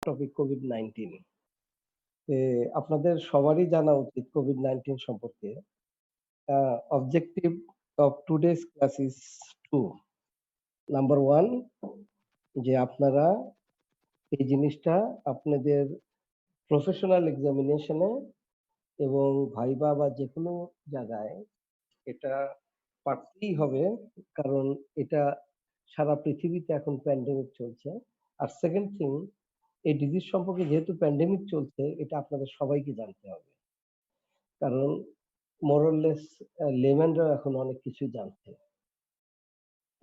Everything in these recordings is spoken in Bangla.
Topic COVID-19. আপনাদের সবারই জানা উচিত কোভিড-19 সম্পর্কে। Objective of today's class is 2. Number 1, যে আপনারা এই জিনিসটা আপনাদের প্রফেশনাল এক্সামিনেশনে এবং ভাইবা বা যেকোনো জায়গায় এটা পারতেই হবে, কারণ এটা সারা পৃথিবীতে এখন প্যান্ডেমিক চলছে। আর সেকেন্ড থিং, এই ডিজিজ সম্পর্কে যেহেতু প্যান্ডেমিক চলছে, এটা আপনাদের সবাইকে জানতে হবে, কারণ মোরলেস লেম্যানরা এখন অনেক কিছু জানছে।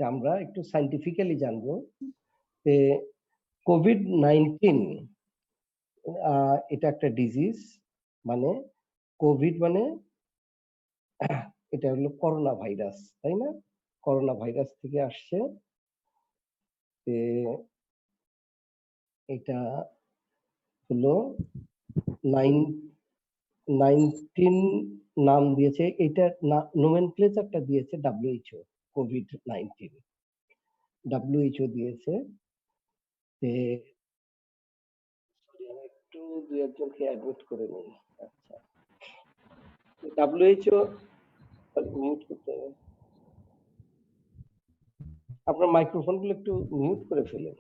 আমরা একটু সায়েন্টিফিক্যালি জানবো যে কোভিড-19 এটা একটা ডিজিজ, মানে কোভিড মানে এটা হলো করোনা ভাইরাস, তাই না? করোনা ভাইরাস থেকে আসছে। এটা হলো 19 নাম দিয়েছে, এটা নোমেনক্লেচারটা দিয়েছে WHO। কোভিড-19 WHO দিয়েছে। একটু দুই একজনকে অ্যাডমিট করে নিই। আচ্ছা, WHO মিউট করতে হবে। আপনার মাইক্রোফোনগুলো একটু মিউট করে ফেলেন।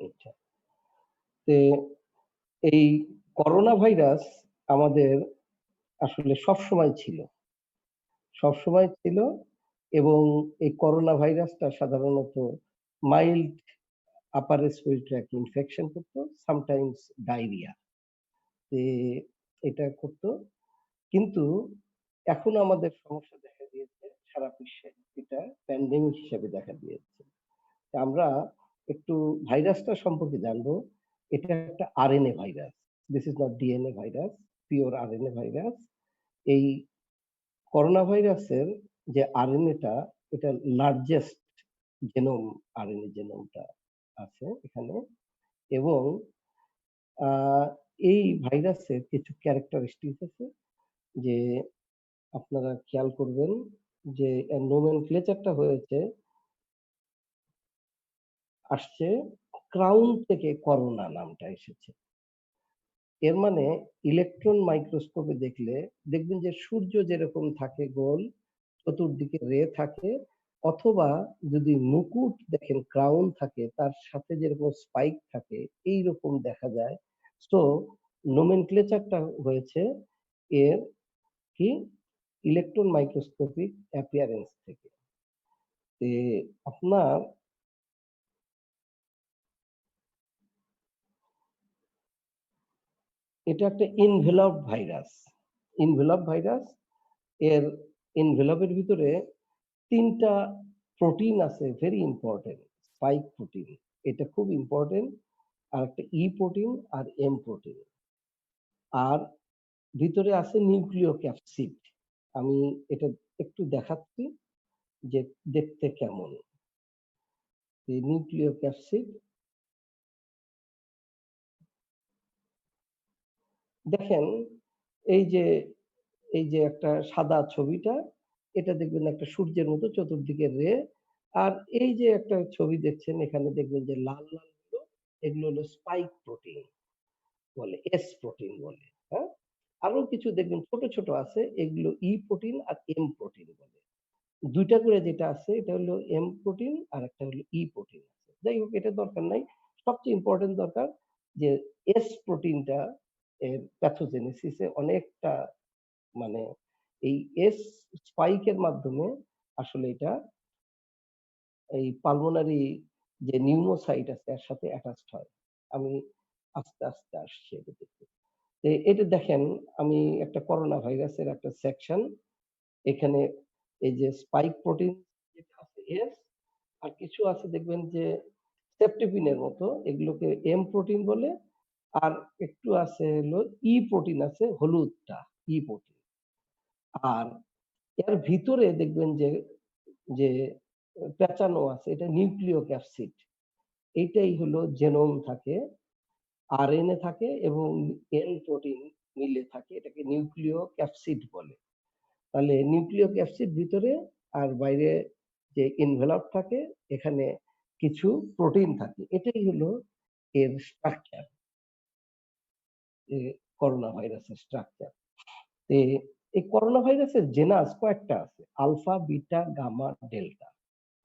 আচ্ছা, এই করোনা ভাইরাস আমাদের আসলে সবসময় ছিল এবং এই করোনা ভাইরাসটা সাধারণত mild upper respiratory tract infection করতো, সামটাইমস ডায়রিয়া এটা করতো। কিন্তু এখন আমাদের সমস্যা দেখা দিয়েছে সারা বিশ্বে, এটা প্যান্ডেমিক হিসেবে দেখা দিয়েছে। আমরা একটু ভাইরাসটা সম্পর্কে জানবো। এটা একটা RNA virus, this is not DNA virus, pure RNA virus. এই করোনা ভাইরাসের যে আরএনএটা, এটা লার্জেস্ট জেনোম, আরএনএ জেনোমটা আছে এখানে, এবং এই ভাইরাসের কিছু ক্যারেক্টারিস্টিক আছে যে আপনারা খেয়াল করবেন যে নোমেনক্লেচারটা আসছে ক্রাউন থেকে করোনা নামটা এসেছে। এর মানে ইলেকট্রন মাইক্রোস্কোপে দেখলে দেখবেন যে সূর্য যেরকম থাকে গোল, চতুর্দিকে রে থাকে, অথবা যদি মুকুট দেখেন ক্রাউন থাকে, তার সাথে যেরকম স্পাইক থাকে, এইরকম দেখা যায়। তো নোমেনক্লেচারটা হয়েছে এর কি ইলেকট্রন মাইক্রোস্কোপিক অ্যাপিয়ারেন্স থেকে। আপনার এটা একটা ইনভেলপ ভাইরাস। এর ইনভেলপের ভিতরে 3টা প্রোটিন আছে, ভেরি ইম্পর্টেন্ট। স্পাইক প্রোটিন, এটা খুব ইম্পর্টেন্ট, আর একটা ই প্রোটিন আর এম প্রোটিন, আর ভিতরে আছে নিউক্লিয় ক্যাপসিড। আমি এটা একটু দেখাচ্ছি যে দেখতে কেমন। নিউক্লিয় ক্যাপসিড দেখেন, এই যে একটা সাদা ছবিটা, এটা দেখবেন একটা সূর্যের মতো চতুর্দিকে রে, আর এই যে একটা ছবি দেখছেন এখানে, দেখবেন যে লাল লাল গুলো, এগুলো হলো স্পাইক প্রোটিন বলে, এস প্রোটিন বলে। হ্যাঁ, আরো কিছু দেখবেন ছোট ছোট আছে, এগুলো ই প্রোটিন আর এম প্রোটিন বলে। দুইটা করে যেটা আছে, এটা হলো এম প্রোটিন আর একটা হলো ই প্রোটিন। যাই হোক, এটা দরকার নাই। সবচেয়ে ইম্পর্টেন্ট দরকার যে এস প্রোটিনটা এর প্যাথোজেনেসিসে অনেকটা, মানে এই এস স্পাইকের মাধ্যমে আসলে এটা এই পালমোনারি যে নিউমোসাইট আছে এর সাথে অ্যাটাচড হয়। আমি আস্তে আস্তে আসছি এটা দেখতে। এটা দেখেন, আমি একটা করোনা ভাইরাসের একটা সেকশন, এখানে এই যে স্পাইক প্রোটিন যেটা আছে এস, আর কিছু আছে দেখবেন যে সেপ্টিপিনের মতো, এগুলোকে এম প্রোটিন বলে, আর একটু আছে হলো ই প্রোটিন আছে, হলুদটা ই প্রোটিন। আর এর ভিতরে দেখবেন যে যে পেঁচানো আছে, এটা নিউক্লিয় ক্যাপসিড। এইটাই হলো জেনোম থাকে, আরএনএ থাকে এবং এন প্রোটিন মিলে থাকে, এটাকে নিউক্লিয় ক্যাপসিড বলে। তাহলে নিউক্লিয় ক্যাপসিড ভিতরে আর বাইরে যে envelop থাকে, এখানে কিছু প্রোটিন থাকে। এটাই হলো এর স্ট্রাকচার, যে করোনা ভাইরাসের স্ট্রাকচার। তে এই করোনা ভাইরাসের জেনাস কয়েকটা আছে। Alpha, beta, gamma, delta.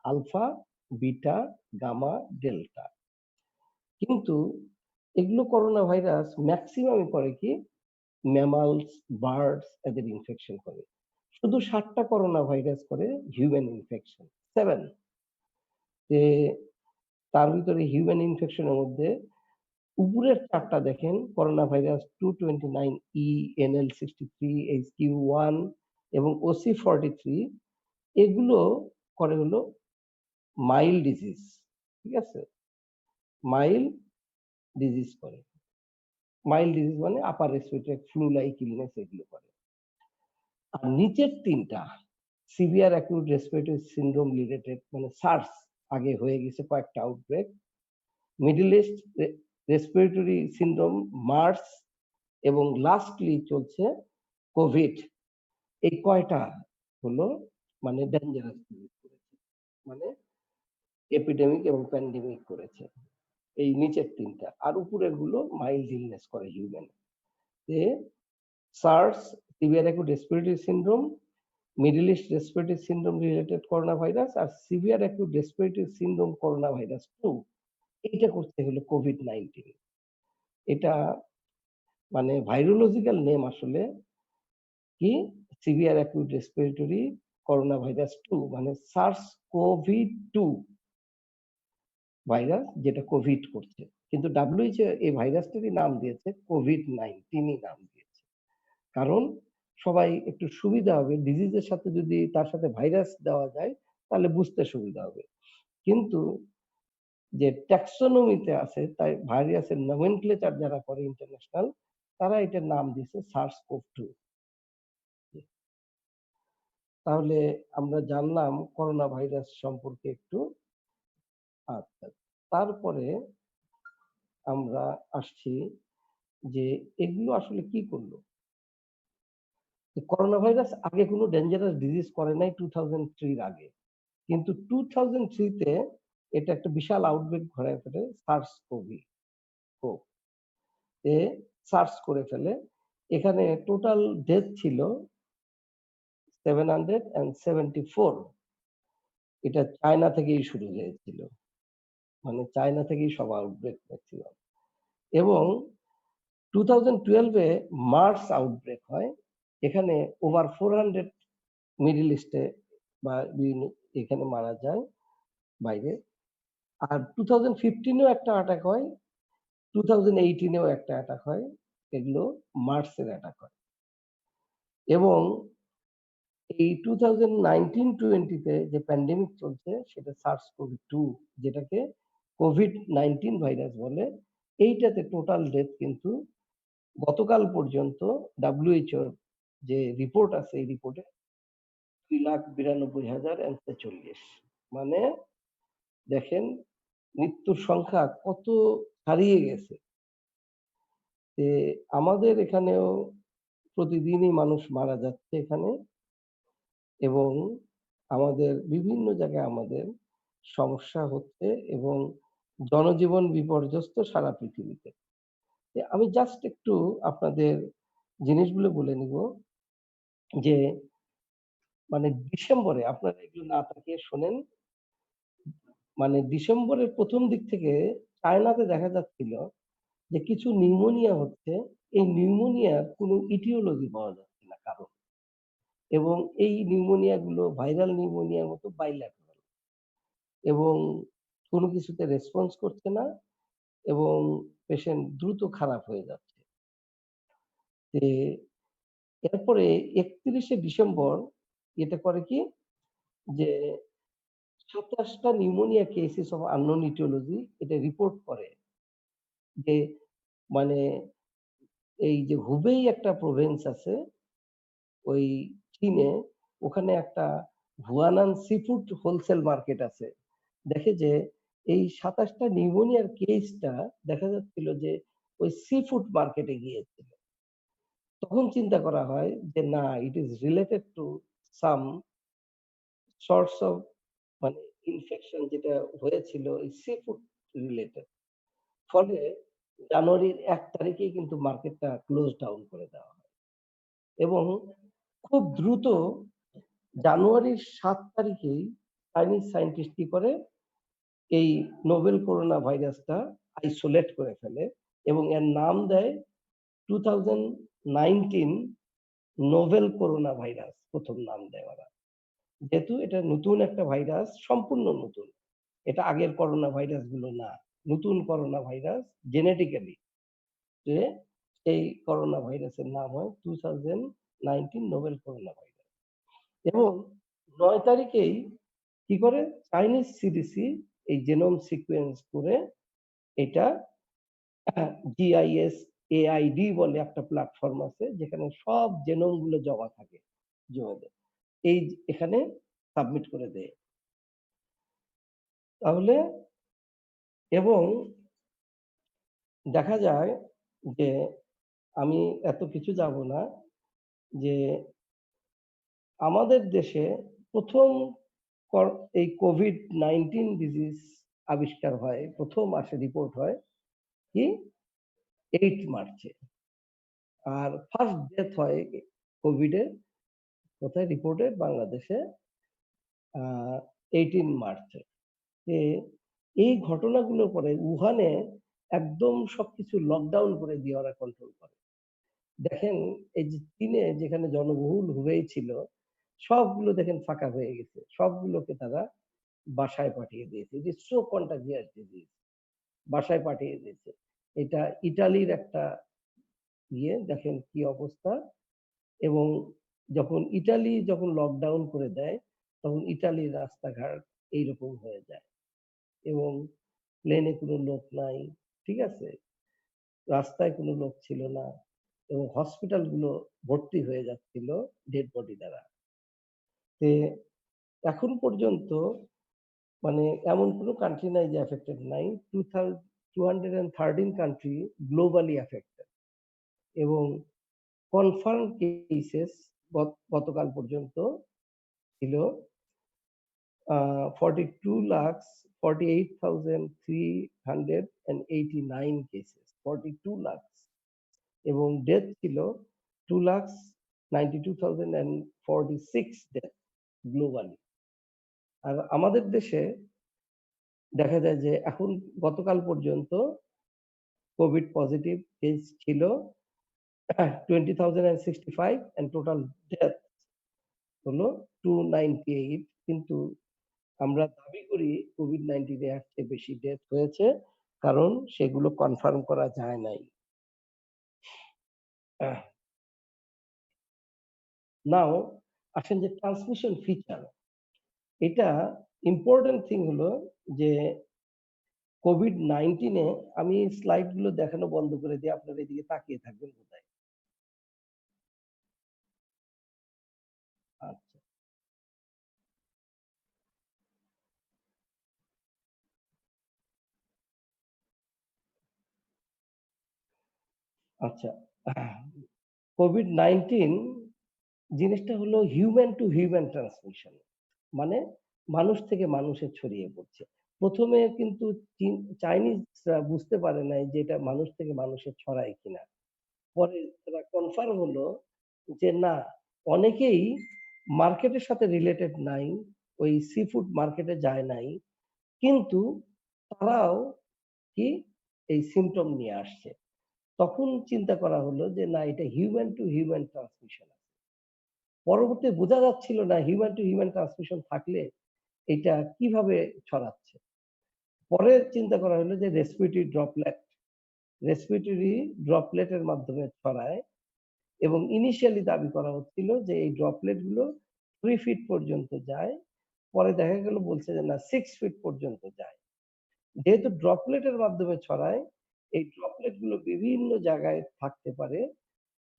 Alpha, beta, gamma, delta. কিন্তু এগুলো করোনা ভাইরাস ম্যাক্সিমামই করে কি ম্যামালস, বার্ডস এদের ইনফেকশন করে। শুধু ৭ টা করোনা ভাইরাস করে হিউম্যান ইনফেকশন। 7 যে তার ভিতরে হিউম্যান ইনফেকশনের মধ্যে উপরের ৪ টা দেখেন corona virus 229E, NL63, HQ1 এবং OC43 এগুলো করে হলো মাইল্ড ডিজিজ। ঠিক আছে? মাইল্ড ডিজিজ করে। মাইল্ড ডিজিজ মানে upper respiratory flu like illness এগুলো করে। আর নিচের ৩ টা severe acute respiratory syndrome related মানে সার্স আগে হয়ে গেছে কয়েকটা outbreak. Middle East respiratory syndrome MERS এবং লাস্টলি চলছে কোভিড। এই কয়টা হলো মানে ডেঞ্জারাস ডিজিজ করেছে। মানে এপিডেমিক এবং প্যান্ডেমিক করেছে। এই নিচের ৩ টা। আর উপরের গুলো মাইল্ড ইলনেস করে হিউম্যান। তে SARS, severe acute respiratory syndrome, Middle East respiratory syndrome related corona virus আর severe acute respiratory syndrome corona virus 2 এইটা করতে হলো কোভিড-19। এটা মানে ভাইরোলজিক্যাল নেম আসলে কি severe acute respiratory corona virus 2 মানে SARS-CoV-2 ভাইরাস যেটা কোভিড করছে। কিন্তু WHO এই ভাইরাসটারই নাম দিয়েছে কোভিড-19 ই নাম দিয়েছে। কারণ সবাই একটু সুবিধা হবে ডিজিজের সাথে যদি তার সাথে ভাইরাস দেওয়া যায় তাহলে বুঝতে সুবিধা হবে। কিন্তু যে ট্যাক্সোনমিতে আছে তাই ভাইরাসের নমেনক্লেচার যারা করে ইন্টারন্যাশনাল তারা এটার নাম দিয়েছে SARS-CoV-2। তাহলে আমরা জানলাম করোনা ভাইরাস সম্পর্কে একটু। আচ্ছা, তারপরে আমরা আসছি যে এগুলো আসলে কি করলো? করোনা ভাইরাস আগে কোনো ডেঞ্জারাস ডিজিজ করে নাই 2003 এর আগে। কিন্তু 2003 তে এটা একটা বিশাল আউটব্রেক ঘটায় ফেলে সার্স-কোভি কো তে সার্স করে ফেলে। এখানে টোটাল ডেথ ছিল 774। এটা চায়না থেকেই শুরু হয়েছিল। মানে চায়না থেকেই সব আউটব্রেক ম্যাক্সিমাম। এবং 2012 এ মার্স আউটব্রেক হয়। এখানে ওভার 400 মিডল ইস্টে বা এখানে মারা যায় বাইরে। আর 2015 এও একটা অ্যাটাক হয়, 2018 এও একটা অ্যাটাক হয়। এগুলো মার্সের অ্যাটাক হয়। এবং এই 2019-20 তে যে প্যান্ডেমিক চলছে সেটা SARS-CoV-2 যেটাকে কোভিড-19 ভাইরাস বলে। এইটাতে টোটাল ডেথ কিন্তু গতকাল পর্যন্ত WHO র যে রিপোর্ট আছে এই রিপোর্টে 2,92,043 মানে দেখেন মৃত্যুর সংখ্যা কত ছাড়িয়ে গেছে। আমাদের এখানেও প্রতিদিনই মানুষ মারা যাচ্ছে এখানে এবং আমাদের বিভিন্ন জায়গায় আমাদের সমস্যা হচ্ছে এবং জনজীবন বিপর্যস্ত সারা পৃথিবীতে। আমি জাস্ট একটু আপনাদের জিনিসগুলো বলে নিব যে মানে ডিসেম্বরে আপনারা এগুলো না তাকিয়ে শোনেন। মানে ডিসেম্বরের ১ম দিক থেকে চায়নাতে দেখা যাচ্ছিল যে কিছু নিউমোনিয়া হচ্ছে। এই নিউমোনিয়ার কোনো ইটিওলজি পাওয়া যাচ্ছে না কারণ। এবং এই নিউমোনিয়া গুলো ভাইরাল নিউমোনিয়ার মতো বাইল্যাটারাল এবং কোনো কিছুতে রেসপন্স করছে না এবং পেশেন্ট দ্রুত খারাপ হয়ে যাচ্ছে। তে এরপরে ৩১শে ডিসেম্বর এটা করে কি যে ২৭ টা pneumonia cases of unknown aetiology এটা রিপোর্ট করে যে মানে এই যে হুবেই একটা প্রভিন্স আছে ওই চীনে, ওখানে একটা হুয়ানান সিফুড হোলসেল মার্কেট আছে। দেখে যে এই ২৭ টা নিউমোনিয়ার কেসটা দেখা যাচ্ছিল যে ওই সিফুড মার্কেটে গিয়েছিল। তখন চিন্তা করা হয় যে না, it is related to some sorts of মানে ইনফেকশন যেটা হয়েছিল এই সি ফুড রিলেটেড। ফলে জানুয়ারির ১ তারিখেই কিন্তু মার্কেটটা ক্লোজ ডাউন করে দেওয়া হয় এবং খুব দ্রুত জানুয়ারির ৭ তারিখেই চাইনিজ সায়েন্টিস্ট কি করে এই নোভেল করোনা ভাইরাসটা আইসোলেট করে ফেলে এবং এর নাম দেয় 2019 নোভেল করোনা ভাইরাস ১ম নাম দেয় ওরা। যেহেতু এটা নতুন একটা ভাইরাস, সম্পূর্ণ নতুন। এটা আগের করোনা ভাইরাস গুলো না। নতুন করোনা ভাইরাস জেনেটিক্যালি যে এই করোনা ভাইরাসের নাম হয় 2019 নোভেল করোনা ভাইরাস। এবং ৯ তারিখেই কি করে চাইনিজ সিডিসি এই জেনোম সিকোয়েন্স করে এটা জিআইএস এআইডি বলে একটা প্ল্যাটফর্ম আছে যেখানে সব জেনোম গুলো জমা থাকে জমে দেয়। এই এখানে সাবমিট করে দেয়। তাহলে এবং দেখা যায় যে আমি এত কিছু যাব না যে আমাদের দেশে ১ম কর এই COVID-19 ডিজিজ আবিষ্কার হয়। ১ম আসে রিপোর্ট হয় কি 8 মার্চে। আর ফার্স্ট ডেথ হয় কোভিডে কোথায় রিপোর্টেড বাংলাদেশে আ 18 মার্চে। এ এই ঘটনাগুলোর পরে উহানে একদম সবকিছু লকডাউন করে দিয়ে ওরা কন্ট্রোল করে। দেখেন এই যে চীনে যেখানে জনবহুল হুবেই ছিল, সবগুলো দেখেন ফাঁকা হয়ে গেছে। সবগুলোকে তারা বাসায় পাঠিয়ে দিয়েছে। ইট ইস সো কন্টাজিয়াস ডিজিজ। বাসায় পাঠিয়ে দিয়েছে। এটা ইটালির একটা দেখেন কি অবস্থা এবং যখন লকডাউন করে দেয়, তখন ইটালির রাস্তাঘাট এইরকম হয়ে যায় এবং প্লেনে কোনো লোক নাই। ঠিক আছে? রাস্তায় কোনো লোক ছিল না এবং হসপিটাল গুলো ভর্তি হয়ে যাচ্ছিল ডেড বডি দ্বারা। তে এখন পর্যন্ত মানে এমন কোনো কান্ট্রি নাই যে এফেক্টেড নাই। 213 কান্ট্রি গ্লোবালি এফেক্টেড এবং কনফার্ম কেসেস গতকাল পর্যন্ত ছিল 42,48,389 কেসেস। 42 লাখ এবং ডেথ ছিল 2,92,046 ডেথ গ্লোবালি। আর আমাদের দেশে দেখা যায় যে এখন গতকাল পর্যন্ত কোভিড পজিটিভ কেস ছিল 20,065 and টোটাল ডেথ হলো 298 কিন্তু আমরা দাবি করি কোভিড-19 এর চেয়ে বেশি ডেথ হয়েছে কারণ সেগুলো কনফার্ম করা যায় নাই। নাও আসেন যে ট্রান্সমিশন ফিচার এটা ইম্পোর্টেন্ট থিং হলো যে কোভিড-19 এ আমি স্লাইড গুলো দেখানো বন্ধ করে দিয়ে আপনারা এদিকে তাকিয়ে থাকবেন বোধহয়। আচ্ছা, আচ্ছা। কোভিড-19 জিনিসটা হলো হিউম্যান টু হিউম্যান ট্রান্সমিশন। মানে মানুষ থেকে মানুষে ছড়িয়ে পড়ছে। ১ম এ কিন্তু চাইনিজরা বুঝতে পারে নাই যে এটা মানুষ থেকে মানুষে ছড়ায় কিনা। পরে তারা কনফার্ম হলো যে না, অনেকেই মার্কেটের সাথে রিলেটেড নাই, ওই সি ফুড মার্কেটে যায় নাই। কিন্তু তারাও কি এই সিম্পটম নিয়ে আসছে। তখন চিন্তা করা হলো যে না এটা হিউম্যান টু হিউম্যান ট্রান্সমিশন। পরবর্তীতে বোঝা যাচ্ছিল না হিউম্যান টু হিউম্যান ট্রান্সমিশন থাকলে এটা কিভাবে ছড়াচ্ছে। পরে চিন্তা করা হলো যে রেসপিরেটরি ড্রপলেটের মাধ্যমে ছড়ায় এবং ইনিশিয়ালি দাবি করা হচ্ছিল যে এই ড্রপলেট গুলো 3 ফিট পর্যন্ত যায়। পরে দেখা গেল বলছে যে না 6 ফিট পর্যন্ত যায়। যেহেতু ড্রপলেটের মাধ্যমে ছড়ায়, এই ড্রপলেট গুলো বিভিন্ন জায়গায় থাকতে পারে।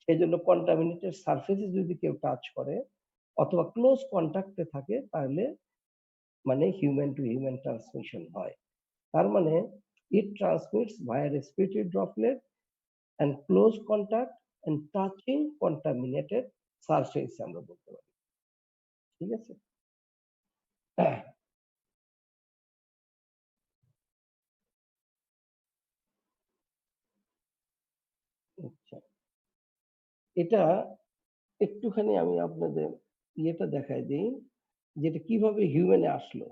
সেজন্য কন্টামিনেটেড সারফেসে যদি কেউ টাচ করে অথবা ক্লোজ কনট্যাক্ট এ থাকে তাহলে মানে হিউম্যান টু হিউম্যান ট্রান্সমিশন হয়। তার মানে it transmits via respiratory droplet and close contact and touching contaminated surface আমরা বলতে পারি। ঠিক আছে? এটা একটুখানি আমি আপনাদের ইয়েটা দেখায় দেই যে এটা কিভাবে হিউম্যান এ আসলো।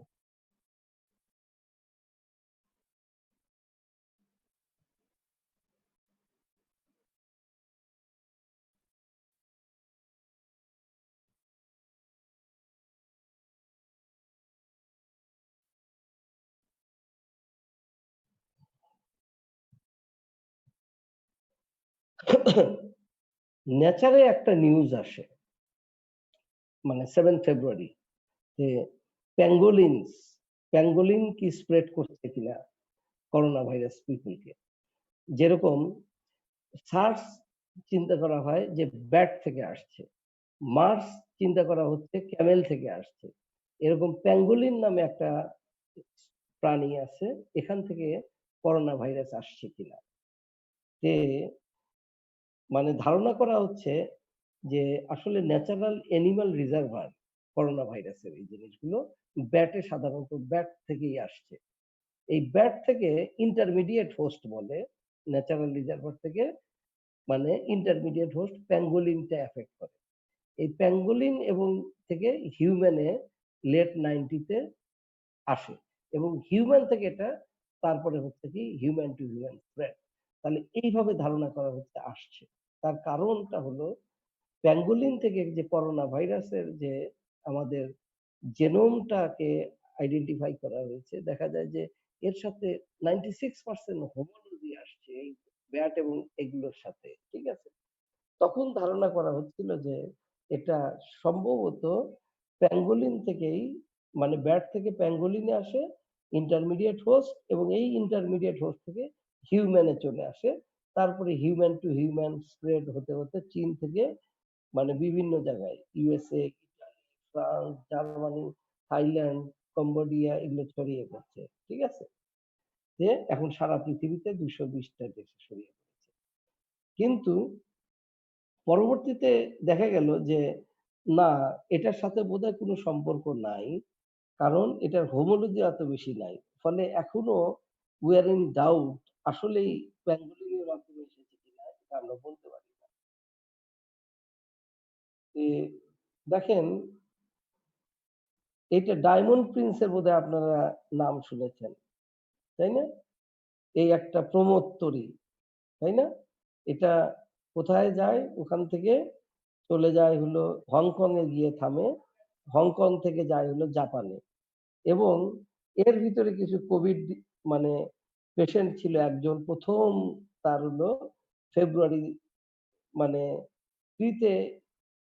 নেচারে একটা নিউজ আসে মানে 7 ফেব্রুয়ারি যে প্যাঙ্গোলিনস, প্যাঙ্গোলিন কি স্প্রেড করছে কিনা করোনা ভাইরাস পিপলকে। যেরকম সার্স চিন্তা করা হয় যে ব্যাট থেকে আসছে। মার্স চিন্তা করা হচ্ছে ক্যামেল থেকে আসছে। এরকম প্যাঙ্গোলিন নামে একটা প্রাণী আছে, এখান থেকে করোনা ভাইরাস আসছে কিনা। যে মানে ধারণা করা হচ্ছে যে আসলে ন্যাচারাল অ্যানিমাল রিজার্ভার করোনা ভাইরাসের এই জিনিসগুলো ব্যাটে সাধারণত ব্যাট থেকেই আসছে। এই ব্যাট থেকে ইন্টারমিডিয়েট হোস্ট বলে ন্যাচারাল রিজার্ভার থেকে মানে ইন্টারমিডিয়েট হোস্ট প্যাঙ্গোলিনটা এফেক্ট করে। এই প্যাঙ্গোলিন এবং থেকে হিউম্যানে লেট 90 তে আসে এবং হিউম্যান থেকে এটা তারপরে হচ্ছে কি হিউম্যান টু হিউম্যান স্প্রেড। তাহলে এইভাবে ধারণা করা হচ্ছে আসছে। তার কারণটা হলো প্যাঙ্গোলিন থেকে যে করোনা ভাইরাসের যে আমাদের জেনোমটাকে আইডেন্টিফাই করা হয়েছে, দেখা যায় যে এর সাথে 96% হোমোলজি আসছে এই ব্যাট এবং এগুলোর সাথে। ঠিক আছে? তখন ধারণা করা হচ্ছিল যে এটা সম্ভবত প্যাঙ্গোলিন থেকেই মানে ব্যাট থেকে প্যাঙ্গোলিনে আসে ইন্টারমিডিয়েট হোস্ট এবং এই ইন্টারমিডিয়েট হোস্ট থেকে হিউম্যানে চলে আসে। তারপরে হিউম্যান টু হিউম্যান স্প্রেড হতে হতে চীন থেকে মানে বিভিন্ন জায়গায় USA, Italy, France, Germany, Thailand, Cambodia এগুলো ছড়িয়ে পড়ছে। ঠিক আছে? যে এখন সারা পৃথিবীতে ২২০ টা দেশে ছড়িয়ে পড়েছে। কিন্তু পরবর্তীতে দেখা গেল যে না এটার সাথে বোধহয় কোনো সম্পর্ক নাই। কারণ এটার হোমোলজি এত বেশি নাই। ফলে এখনো we are in doubt আসলেই প্যাঙ্গোলিনের মাধ্যমে এসেছে কিনা এটা আমরা বলতে পারি না। এ দেখেন এটা ডায়মন্ড প্রিন্স এর বোধহয় আপনারা নাম শুনেছেন। তাই না? এই একটা প্রমোত্তরী, তাই না? এটা কোথায় যায়? ওখান থেকে চলে যায় হলো হংকং এ গিয়ে থামে। হংকং থেকে যায় হলো জাপানে। এবং এর ভিতরে কিছু কোভিড মানে পেশেন্ট ছিল একজন ১ম তার হলো ফেব্রুয়ারি মানে ৩ তে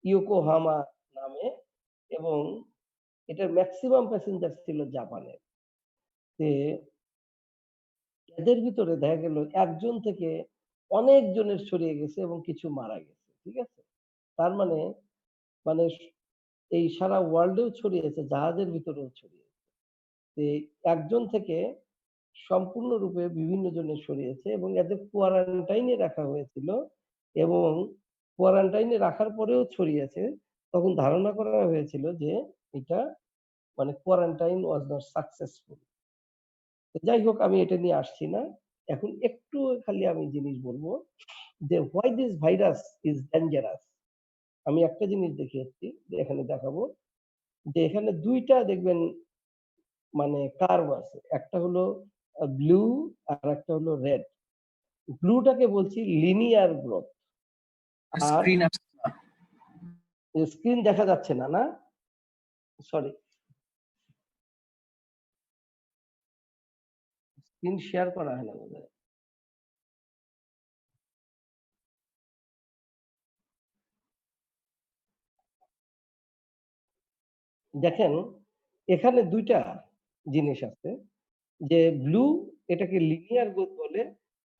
ইয়োকোহামা নামে এবং এটার মেক্সিমাম প্যাসেঞ্জার ছিল জাপানের। তে এদের ভিতরে দেখা গেল একজন থেকে অনেকজনের ছড়িয়ে গেছে এবং কিছু মারা গেছে। ঠিক আছে? তার মানে মানে এই সারা ওয়ার্লডেও ছড়িয়েছে, জাহাজের ভিতরেও ছড়িয়েছে। একজন থেকে সম্পূর্ণরূপে বিভিন্ন জনের ছড়িয়েছে এবং এদের কোয়ারান্টাইনে রাখা হয়েছিল এবং কোয়ারান্টাইনে রাখার পরেও ছড়িয়েছে। তখন ধারণা করা হয়েছিল যে এটা মানে কোয়ারান্টাইন ওয়াজ নট সাকসেসফুল। যাই হোক আমি এটা নিয়ে আসছি না। এখন একটু খালি আমি জিনিস বলবো যে why this virus is dangerous। আমি একটা জিনিস দেখিয়েছি যে এখানে দেখাবো যে এখানে ২ টা দেখবেন মানে কার্ভ আছে। একটা হলো ব্লু আর একটা হলো রেড। ব্লুটাকে বলছি লিনিয়ার গ্রোথ। আর স্ক্রিন আসছে না। স্ক্রিন দেখা যাচ্ছে না, না? সরি। স্ক্রিন শেয়ার করা হয় না বোধহয়। দেখেন এখানে ২ টা জিনিস আছে। যে ব্লু এটাকে লিনিয়ার গ্রোথ বলে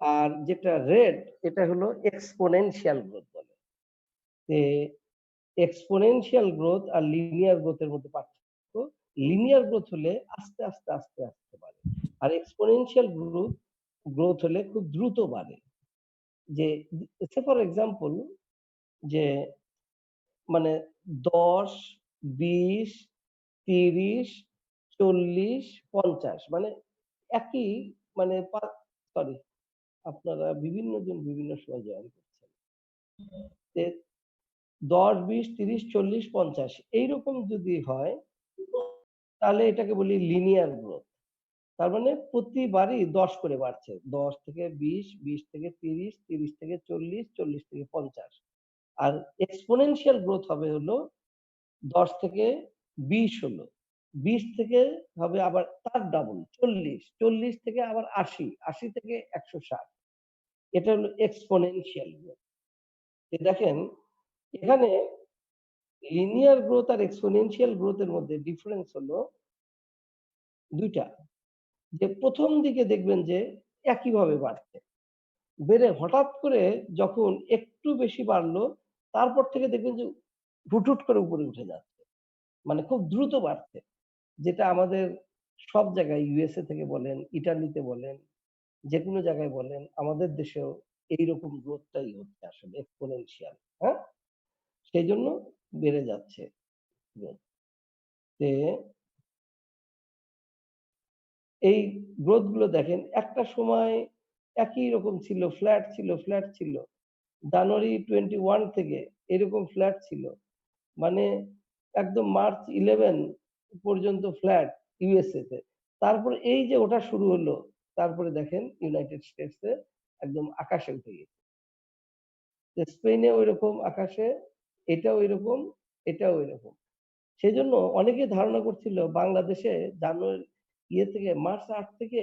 আর যেটা রেড এটা হলো এক্সপোনেনশিয়াল গ্রোথ বলে। তে এক্সপোনেনশিয়াল গ্রোথ আর লিনিয়ার গ্রোথ এর মধ্যে পার্থক্য। লিনিয়ার গ্রোথ হলে আস্তে, আস্তে, আস্তে, আস্তে বাড়ে। আর এক্সপোনেনশিয়াল গ্রোথ হলে খুব দ্রুত বাড়ে। যে সে ফর এক্সাম্পল যে মানে ১০, ২০, ৩০, ৪০, ৫০ মানে একই মানে সরি আপনারা বিভিন্ন জন বিভিন্ন সময় জয়েন করছেন। 10, 20, 30, 40, 50 এইরকম যদি হয় তাহলে এটাকে বলি লিনিয়ার গ্রোথ। তার মানে প্রতিবারই 10 করে বাড়ছে। 10 থেকে 20, 20 থেকে 30, 30 থেকে 40, 40 থেকে 50। আর এক্সপোনেনশিয়াল গ্রোথ হবে হলো 10 থেকে 20 হলো। 20 থেকে হবে আবার তার ডাবল 40, 40 থেকে আবার 80, 80 থেকে 160। এটা হলো এক্সপোনেনশিয়াল গ্রোথ। দেখেন এখানে লিনিয়ার গ্রোথ আর এক্সপোনেনশিয়াল গ্রোথ এর মধ্যে ডিফারেন্স হলো ২ টা। যে ১ম দিকে দেখবেন যে একইভাবে বাড়ছে। বেড়ে হঠাৎ করে যখন একটু বেশি বাড়লো, তারপর থেকে দেখবেন যে হুট করে উপরে উঠে যাচ্ছে। মানে খুব দ্রুত বাড়ছে। যেটা আমাদের সব জায়গায় ইউএসএ থেকে বলেন, ইটালিতে বলেন, যেকোনো জায়গায় বলেন, আমাদের দেশেও এইরকম গ্রোথটাই হচ্ছে আসলে এক্সপোনেনশিয়াল, হ্যাঁ? সেইজন্য বেড়ে যাচ্ছে গ্রোথ। তে এই গ্রোথ গুলো দেখেন একটা সময় একই রকম ছিল, ফ্ল্যাট ছিল। জানুয়ারি 21 থেকে এরকম ফ্ল্যাট ছিল। মানে একদম মার্চ 11 পর্যন্ত ফ্ল্যাট ইউএসএ তে। তারপরে এই যে ওঠা শুরু হলো, তারপরে দেখেন ইউনাইটেড স্টেটস এ একদম আকাশে উঠে গেছে। স্পেনে ঐরকম আকাশে, এটাও এরকম, এটাও এরকম। সেজন্য অনেকেই ধারণা করছিল বাংলাদেশে জানুয়ারি থেকে মার্চ ৮ থেকে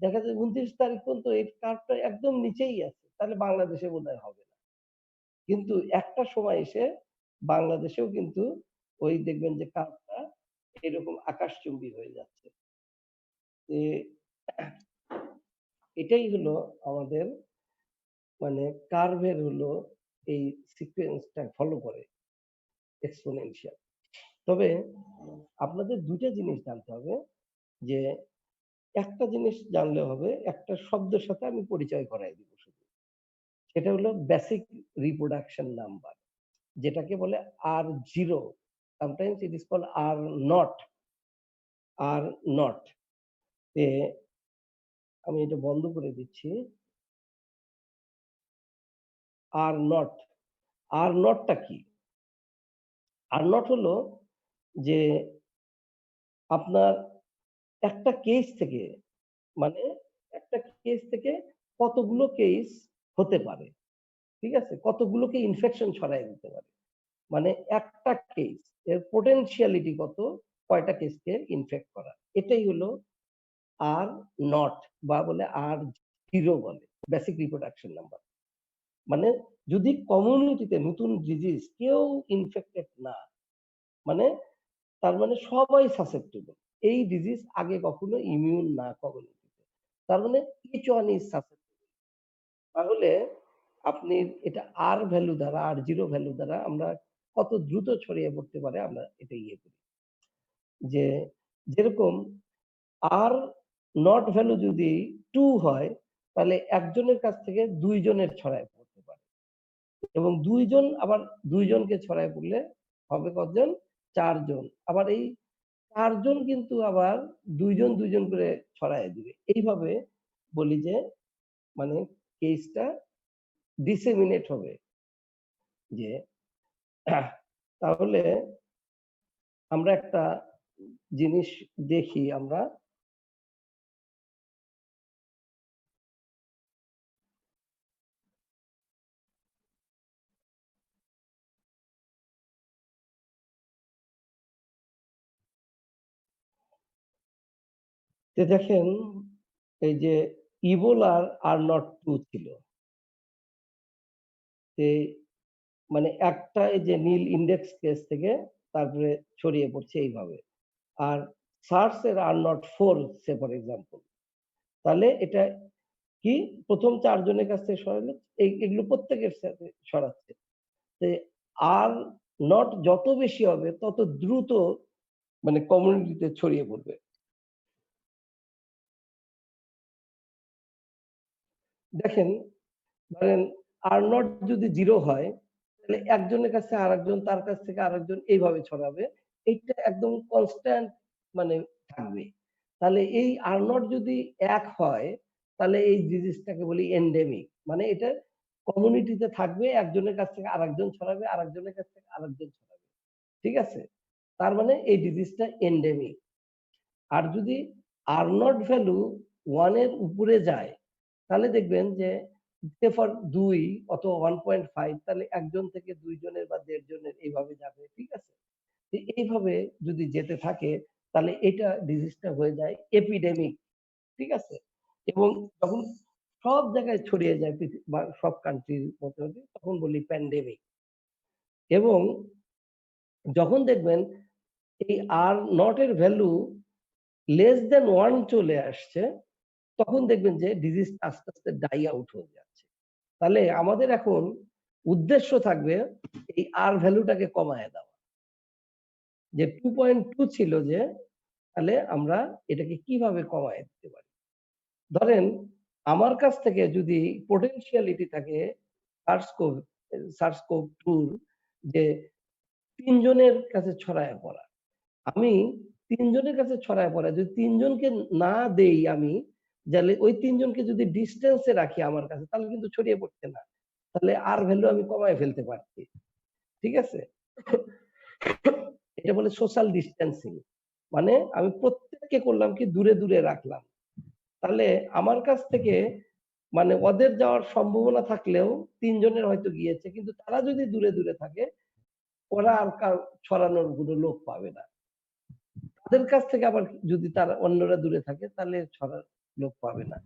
দেখা যায় ২৯ তারিখ পর্যন্ত এই কার্ভটা একদম নিচেই আছে। তাহলে বাংলাদেশে বোধহয় হবে না। কিন্তু একটা সময় এসে বাংলাদেশেও কিন্তু ওই দেখবেন যে কার্ভটা এরকম আকাশচুম্বী হয়ে যাচ্ছে। এ এটাই হলো আমাদের মানে কার্ভের হলো এই সিকোয়েন্সটা ফলো করে এক্সপোনেনশিয়াল। তবে আপনাদের ২ টা জিনিস জানতে হবে যে একটা জিনিস জানলে হবে, একটা শব্দের সাথে আমি পরিচয় করায় দিব শুধু। সেটা হলো বেসিক রিপ্রোডাকশন নাম্বার। যেটাকে বলে R0 sometimes it is called R0 তে আমি এটা বন্ধ করে দিচ্ছি। R0 R0 টা কি? R0 হলো যে আপনার একটা কেস থেকে মানে একটা কেস থেকে কতগুলো কেস হতে পারে। ঠিক আছে? কতগুলোকে ইনফেকশন ছড়ায় দিতে পারে। মানে একটা কেস এর পোটেনশিয়ালিটি কত, কয়টা কেসকে ইনফেক্ট করা। এটাই হলো আর নট বা বলে আর0 বলে। Basic reproduction number. মানে যদি কমিউনিটিতে নতুন ডিজিজ কেউ ইনফেক্টেড না, মানে তার মানে সবাই সাসেপ্টেবল। এই ডিজিজ আগে কখনো ইমিউন না কমিউনিটিতে। তার মানে ইচ ওয়ান ইজ সাসেপ্টেবল। তাহলে আপনি এটা আর ভ্যালু দ্বারা আর0 ভ্যালু দ্বারা আমরা কত দ্রুত ছড়িয়ে পড়তে পারে আমরা এটা ইয়ে করি। যে যেরকম আর নট ভ্যালু যদি 2 হয় তাহলে একজনের কাছ থেকে ২ জনের ছড়ায় পড়তে পারে। এবং ২ জন আবার ২ জনকে ছড়ায় পড়লে হবে কতজন? ৪ জন। আবার এই ৪ জন কিন্তু আবার ২ জন করে ছড়ায় দিবে। এইভাবে বলি যে মানে কেসটা ডিসেমিনেট হবে যে তাহলে আমরা একটা জিনিস দেখি আমরা যে দেখেন এই যে ইবোলার আর নট 2 ছিল। তে মানে একটা এই যে নীল ইন্ডেক্স কেস থেকে তারপরে ছড়িয়ে পড়ছে এইভাবে। আর সার্স এর are not 4 say for example. তাহলে এটা কি ১ম ৪ জনের কাছ থেকে সরালে এগুলো প্রত্যেকের সাথে ছড়াচ্ছে। তে আর নট যত বেশি হবে তত দ্রুত মানে কমিউনিটিতে ছড়িয়ে পড়বে। দেখেন ধরেন আর নট যদি 0 হয় তাহলে একজনের কাছে আরেকজন, তার কাছ থেকে আরেকজন এইভাবে ছড়াবে। এইটা একদম কনস্ট্যান্ট মানে থাকবে। তাহলে এই আর নট যদি ১ হয় তাহলে এই ডিজিজটাকে বলি এন্ডেমিক। মানে এটা কমিউনিটিতে থাকবে, একজনের কাছ থেকে আরেকজন ছড়াবে, আরেকজনের কাছ থেকে আরেকজন ছড়াবে। ঠিক আছে? তার মানে এই ডিজিজটা এন্ডেমিক। আর যদি আর নট ভ্যালু 1 এর উপরে যায়, তাহলে দেখবেন যে ফর 2 অথবা 1.5 তাহলে ১ জন থেকে ২ জনের বা ১.৫ জনের এইভাবে যাবে। ঠিক আছে? এইভাবে যদি যেতে থাকে তাহলে এটা ডিজিজটা হয়ে যায় এপিডেমিক। ঠিক আছে? এবং যখন সব জায়গায় ছড়িয়ে যায় বা সব কান্ট্রির মধ্যে তখন বলি প্যান্ডেমিক। এবং যখন দেখবেন এই আর নট এর ভ্যালু লেস দ্যান 1 চলে আসছে, তখন দেখবেন যে ডিজিজ আস্তে, আস্তে ডাই আউট হয়ে যাচ্ছে। তাহলে আমাদের এখন উদ্দেশ্য থাকবে এই আর ভ্যালুটাকে কমায় দেওয়া। যে 2.2 ছিল যে, তাহলে আমরা এটাকে কিভাবে কমায় দিতে পারি? ধরেন আমার কাছ থেকে যদি potentiality থাকে SARS-CoV-2 যে ৩ জনের কাছে ছড়ায় পড়া। আমি ৩ জনের কাছে ছড়ায় পড়া যদি ৩ জনকে না দেই আমি, তাহলে ওই ৩ জনকে যদি ডিসট্যান্স এ রাখি আমার কাছে তাহলে কিন্তু ছড়িয়ে পড়ছে না। তাহলে আর ভ্যালু আমি কমায় ফেলতে পারছি। ঠিক আছে? এটা বলে সোশ্যাল ডিসট্যান্সিং। মানে আমি প্রত্যেককে করলাম কি দূরে, দূরে রাখলাম। তাহলে আমার কাছ থেকে মানে ওদের যাওয়ার সম্ভাবনা থাকলেও ৩ জনের হয়তো গিয়েছে। কিন্তু তারা যদি দূরে, দূরে থাকে ওরা আর ছড়ানোর কোনো লোক পাবে না। তাদের কাছ থেকে আবার যদি তারা অন্যরা দূরে থাকে তাহলে ছড়ার লোক পাবে না।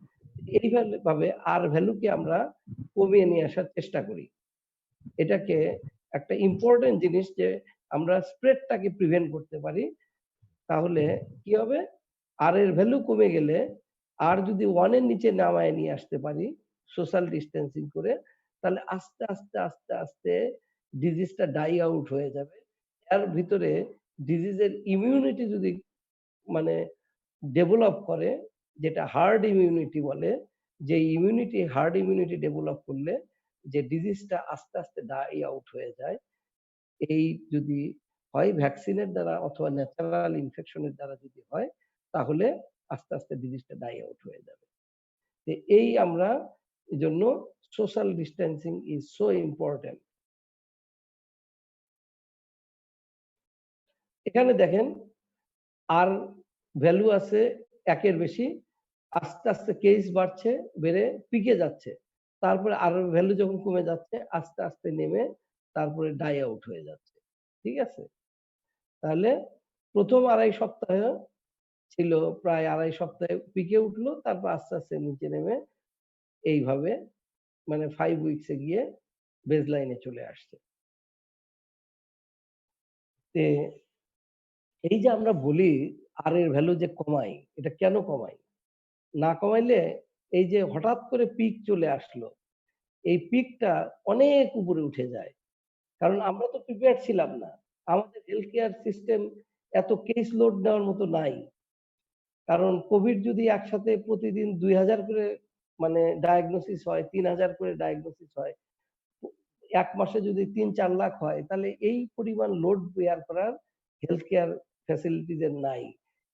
এইভাবে আর ভ্যালুকে আমরা কমিয়ে নিয়ে আসার চেষ্টা করি। এটাকে একটা ইম্পোর্টেন্ট জিনিস যে আমরা স্প্রেডটাকে প্রিভেন্ট করতে পারি। তাহলে কি হবে? আর এর ভ্যালু কমে গেলে আর যদি 1 এর নিচে নামায় নিয়ে আসতে পারি সোশ্যাল ডিসট্যান্সিং করে, তাহলে আস্তে, আস্তে, আস্তে, আস্তে ডিজিজটা ডাই আউট হয়ে যাবে। এর ভিতরে ডিজিজের ইমিউনিটি যদি মানে ডেভেলপ করে, যেটা হার্ড ইমিউনিটি বলে, যে হার্ড ইমিউনিটি ডেভেলপ করলে যে ডিজিজটা আস্তে, আস্তে ডাই আউট হয়ে যায়। এই যদি হয় ভ্যাকসিনের দ্বারা অথবা ন্যাচারাল ইনফেকশন এর দ্বারা যদি হয়, তাহলে আস্তে, আস্তে ডিজিজটা ডাই আউট হয়ে যাবে। তো এই আমরা এজন্য social distancing is so important. এখানে দেখেন আর ভ্যালু আছে ১ এর বেশি। আস্তে, আস্তে কেস বাড়ছে, বেড়ে পিকে যাচ্ছে। তারপরে আর ভ্যালু যখন কমে যাচ্ছে আস্তে, আস্তে নেমে তারপরে ডাই আউট হয়ে যাচ্ছে। ঠিক আছে? তাহলে ১ম ২.৫ সপ্তাহ ছিল প্রায় ২.৫ সপ্তাহে পিকে উঠলো। তারপর আস্তে, আস্তে নিচে নেমে এইভাবে মানে 5 উইকস এ গিয়ে বেজ লাইনে চলে আসছে। তে এই যে আমরা বলি আর এর ভ্যালু যে কমাই, এটা কেন কমাই? না কমাইলে এই যে হঠাৎ করে পিক চলে আসলো, এই পিকটা অনেক উপরে উঠে যায়। কারণ আমরা তো প্রিপেয়ার্ড ছিলাম না। আমাদের হেলথ কেয়ার সিস্টেম এত কেস লোড নেওয়ার মতো নাই। কারণ কোভিড যদি একসাথে প্রতিদিন ২,০০০ করে মানে ডায়াগনোসিস হয়, ৩,০০০ করে ডায়াগনোসিস হয়। ১ মাসে যদি ৩-৪ লাখ হয় তাহলে এই পরিমাণ লোড বেয়ার করার হেলথ কেয়ার ফ্যাসিলিটিজ এর নাই।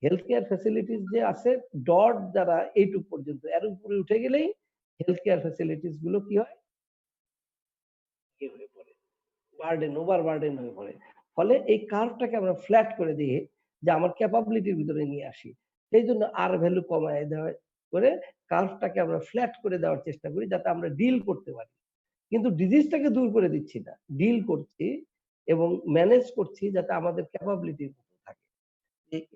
হেলথ কেয়ার ফ্যাসিলিটিজ যে আছে ডট দ্বারা এইটুক পর্যন্ত। এর উপরে উঠে গেলেই হেলথ কেয়ার ফ্যাসিলিটিজ গুলো কি হয়? ইয়ে হয়ে পড়ে। ওভার বার্ডেন হয়ে পড়ে। ফলে এই কার্ভটাকে আমরা ফ্ল্যাট করে দিয়ে যে আমার ক্যাপাবিলিটির ভিতরে নিয়ে আসি। সেইজন্য আর ভ্যালু কমায় দেওয়া করে কার্ভটাকে আমরা ফ্ল্যাট করে দেওয়ার চেষ্টা করি যাতে আমরা ডিল করতে পারি। কিন্তু ডিজিজটাকে দূর করে দিচ্ছি না। ডিল করছি এবং ম্যানেজ করছি যাতে আমাদের ক্যাপাবিলিটির মতো থাকে।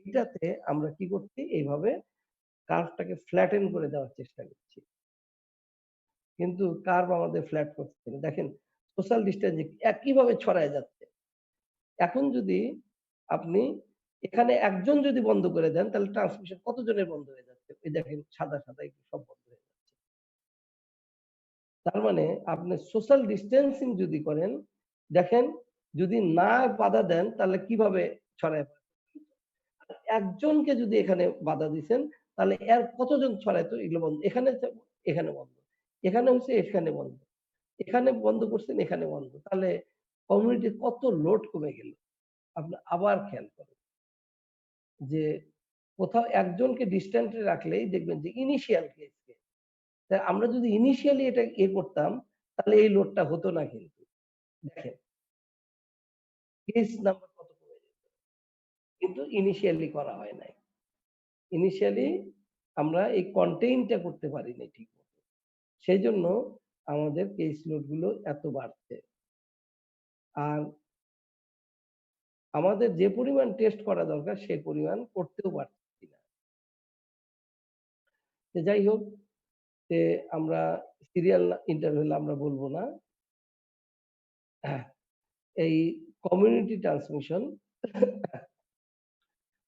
এটাতে আমরা কি করছি? এইভাবে কার্ভটাকে ফ্ল্যাটেন করে দেওয়ার চেষ্টা করছি। কিন্তু কার্ভ আমাদের ফ্ল্যাট করছে না। দেখেন সোশ্যাল ডিসট্যান্সিং একইভাবে ছড়ায় যাচ্ছে। এখন যদি আপনি এখানে একজন যদি বন্ধ করে দেন তাহলে ট্রান্সমিশন কতজনের বন্ধ হয়ে যাচ্ছে? এই দেখেন সাদা, সাদা একটু সব বন্ধ হয়ে যাচ্ছে। তার মানে আপনি সোশ্যাল ডিসট্যান্সিং যদি করেন, দেখেন যদি না বাধা দেন তাহলে কিভাবে ছড়ায় পড়ে। একজনকে যদি এখানে বাধা দিছেন তাহলে এর কতজন ছড়াইতো এগুলো বন্ধ। এখানে বন্ধ। এখানে হচ্ছে এখানে বন্ধ। এখানে বন্ধ করছেন এখানে বন্ধ। তাহলে কমিউনিটির কত লোড কমে গেল। আপনি আবার খেয়াল করেন যে কোথাও একজনকে ডিসট্যান্স এ রাখলেই দেখবেন যে ইনিশিয়াল কেস কে। তা আমরা যদি ইনিশিয়ালি এটা করতাম তাহলে এই লোডটা হতো না কিন্তু। দেখেন কেস নাম্বার কত কমে যেত। কিন্তু ইনিশিয়ালি করা হয় নাই। ইনিশিয়ালি আমরা এই কনটেইনটা করতে পারিনি ঠিকমতো। সেজন্য আমাদের কেস লোড গুলো এত বাড়ছে। আর আমাদের যে পরিমাণ টেস্ট করা দরকার সে পরিমাণ করতেও পারছি না। তো যাই হোক, যে আমরা সিরিয়াল ইন্টারভ্যাল আমরা বলব না। এই কমিউনিটি ট্রান্সমিশন